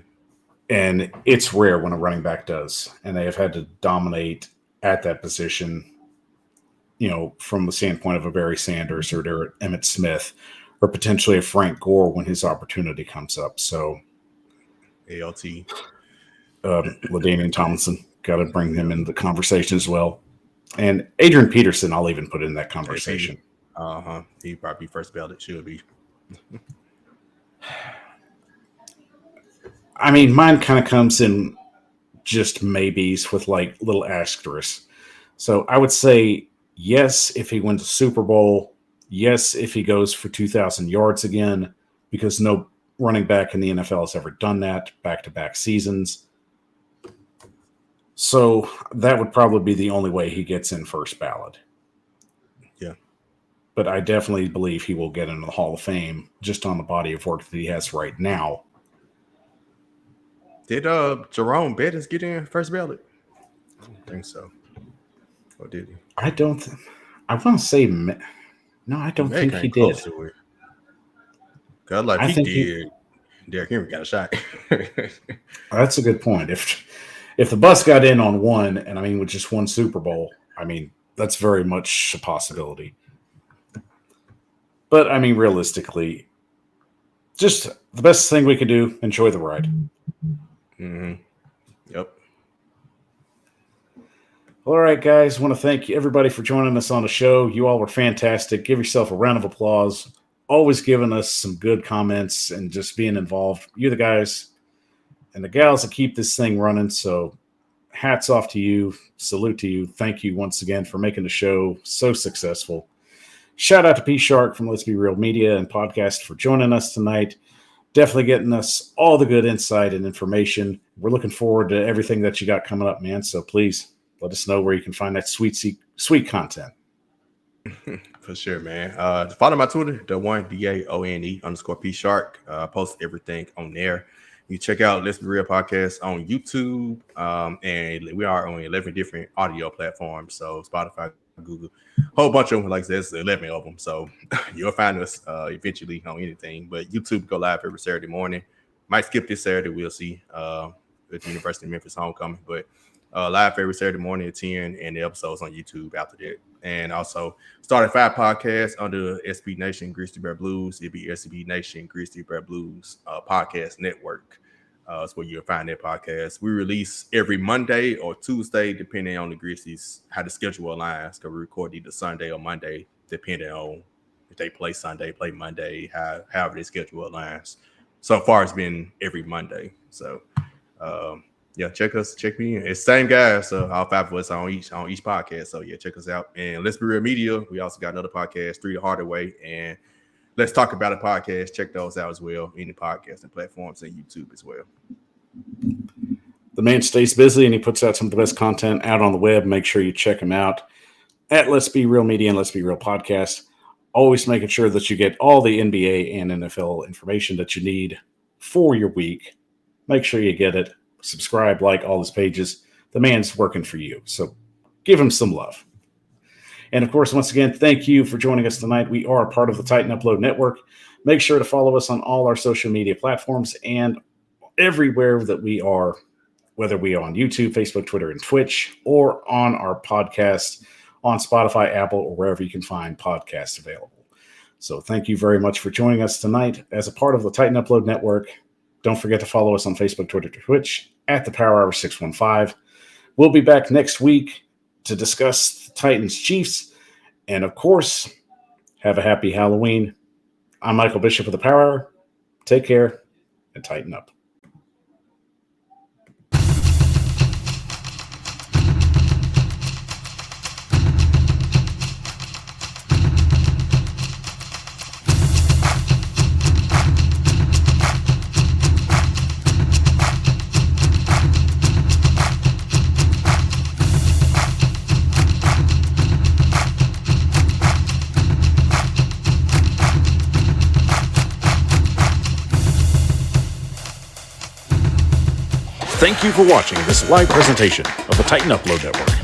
And it's rare when a running back does. And they have had to dominate at that position, you know, from the standpoint of a Barry Sanders or Emmitt Smith or potentially a Frank Gore when his opportunity comes up. So, ALT. LaDainian Tomlinson, got to bring him into the conversation as well. And Adrian Peterson, I'll even put in that conversation. He'd probably be first ballot, should be. I mean, mine kind of comes in just maybes with like little asterisks. So I would say yes if he wins a Super Bowl. Yes if he goes for 2,000 yards again, because no running back in the NFL has ever done that back-to-back seasons. So that would probably be the only way he gets in first ballot. Yeah. But I definitely believe he will get into the Hall of Fame just on the body of work that he has right now. Did Jerome Bettis get in first ballot? I don't think so. Or did he? I want to say no. I don't think he did. God, like he did. Derrick Henry got a shot. That's a good point. If the bus got in on one, and I mean with just one Super Bowl, I mean that's very much a possibility. But I mean, realistically, just the best thing we could do: enjoy the ride. Mm-hmm. Yep. All right, guys. I want to thank everybody for joining us on the show. You all were fantastic. Give yourself a round of applause. Always giving us some good comments and just being involved. You're the guys and the gals that keep this thing running. So hats off to you. Salute to you. Thank you once again for making the show so successful. Shout out to PShark from Let's Be Real Media and Podcast for joining us tonight. Definitely getting us all the good insight and information. We're looking forward to everything that you got coming up, man. So please let us know where you can find that sweet content. For sure, man. Follow my Twitter, DAONE_PShark. Post everything on there. You check out Let's Be Real Podcast on YouTube. And we are on 11 different audio platforms. So Spotify, Google, a whole bunch of them. Like I said, there's 11 of them. So you'll find us eventually on anything. But YouTube go live every Saturday morning. Might skip this Saturday. We'll see with University of Memphis homecoming. But live every Saturday morning at 10, and the episodes on YouTube after that. And also started 5 podcasts under SB Nation Grizzly Bear Blues. It'll be SB Nation Grizzly Bear Blues podcast network. That's where you'll find that podcast. We release every Monday or Tuesday, depending on the Grizzlies, how the schedule aligns. Because we record either Sunday or Monday, depending on if they play Sunday, play Monday, however their schedule aligns. So far, it's been every Monday. So, yeah, check me in. It's the same guys, so all 5 of us on each podcast. So yeah, check us out. And Let's Be Real Media. We also got another podcast, 3 the Harder Way, and Let's Talk About It podcast. Check those out as well. Any podcasting platforms and YouTube as well. The man stays busy and he puts out some of the best content out on the web. Make sure you check him out at Let's Be Real Media and Let's Be Real Podcast. Always making sure that you get all the NBA and NFL information that you need for your week. Make sure you get it. Subscribe, like all his pages. The man's working for you. So give him some love. And of course, once again, thank you for joining us tonight. We are a part of the Titan Upload Network. Make sure to follow us on all our social media platforms and everywhere that we are, whether we are on YouTube, Facebook, Twitter, and Twitch, or on our podcast on Spotify, Apple, or wherever you can find podcasts available. So thank you very much for joining us tonight as a part of the Titan Upload Network. Don't forget to follow us on Facebook, Twitter, Twitch at the Power Hour 615. We'll be back next week to discuss the Titans Chiefs. And of course, have a happy Halloween. I'm Michael Bishop of the Power Hour. Take care and tighten up. Thank you for watching this live presentation of the Titan Upload Network.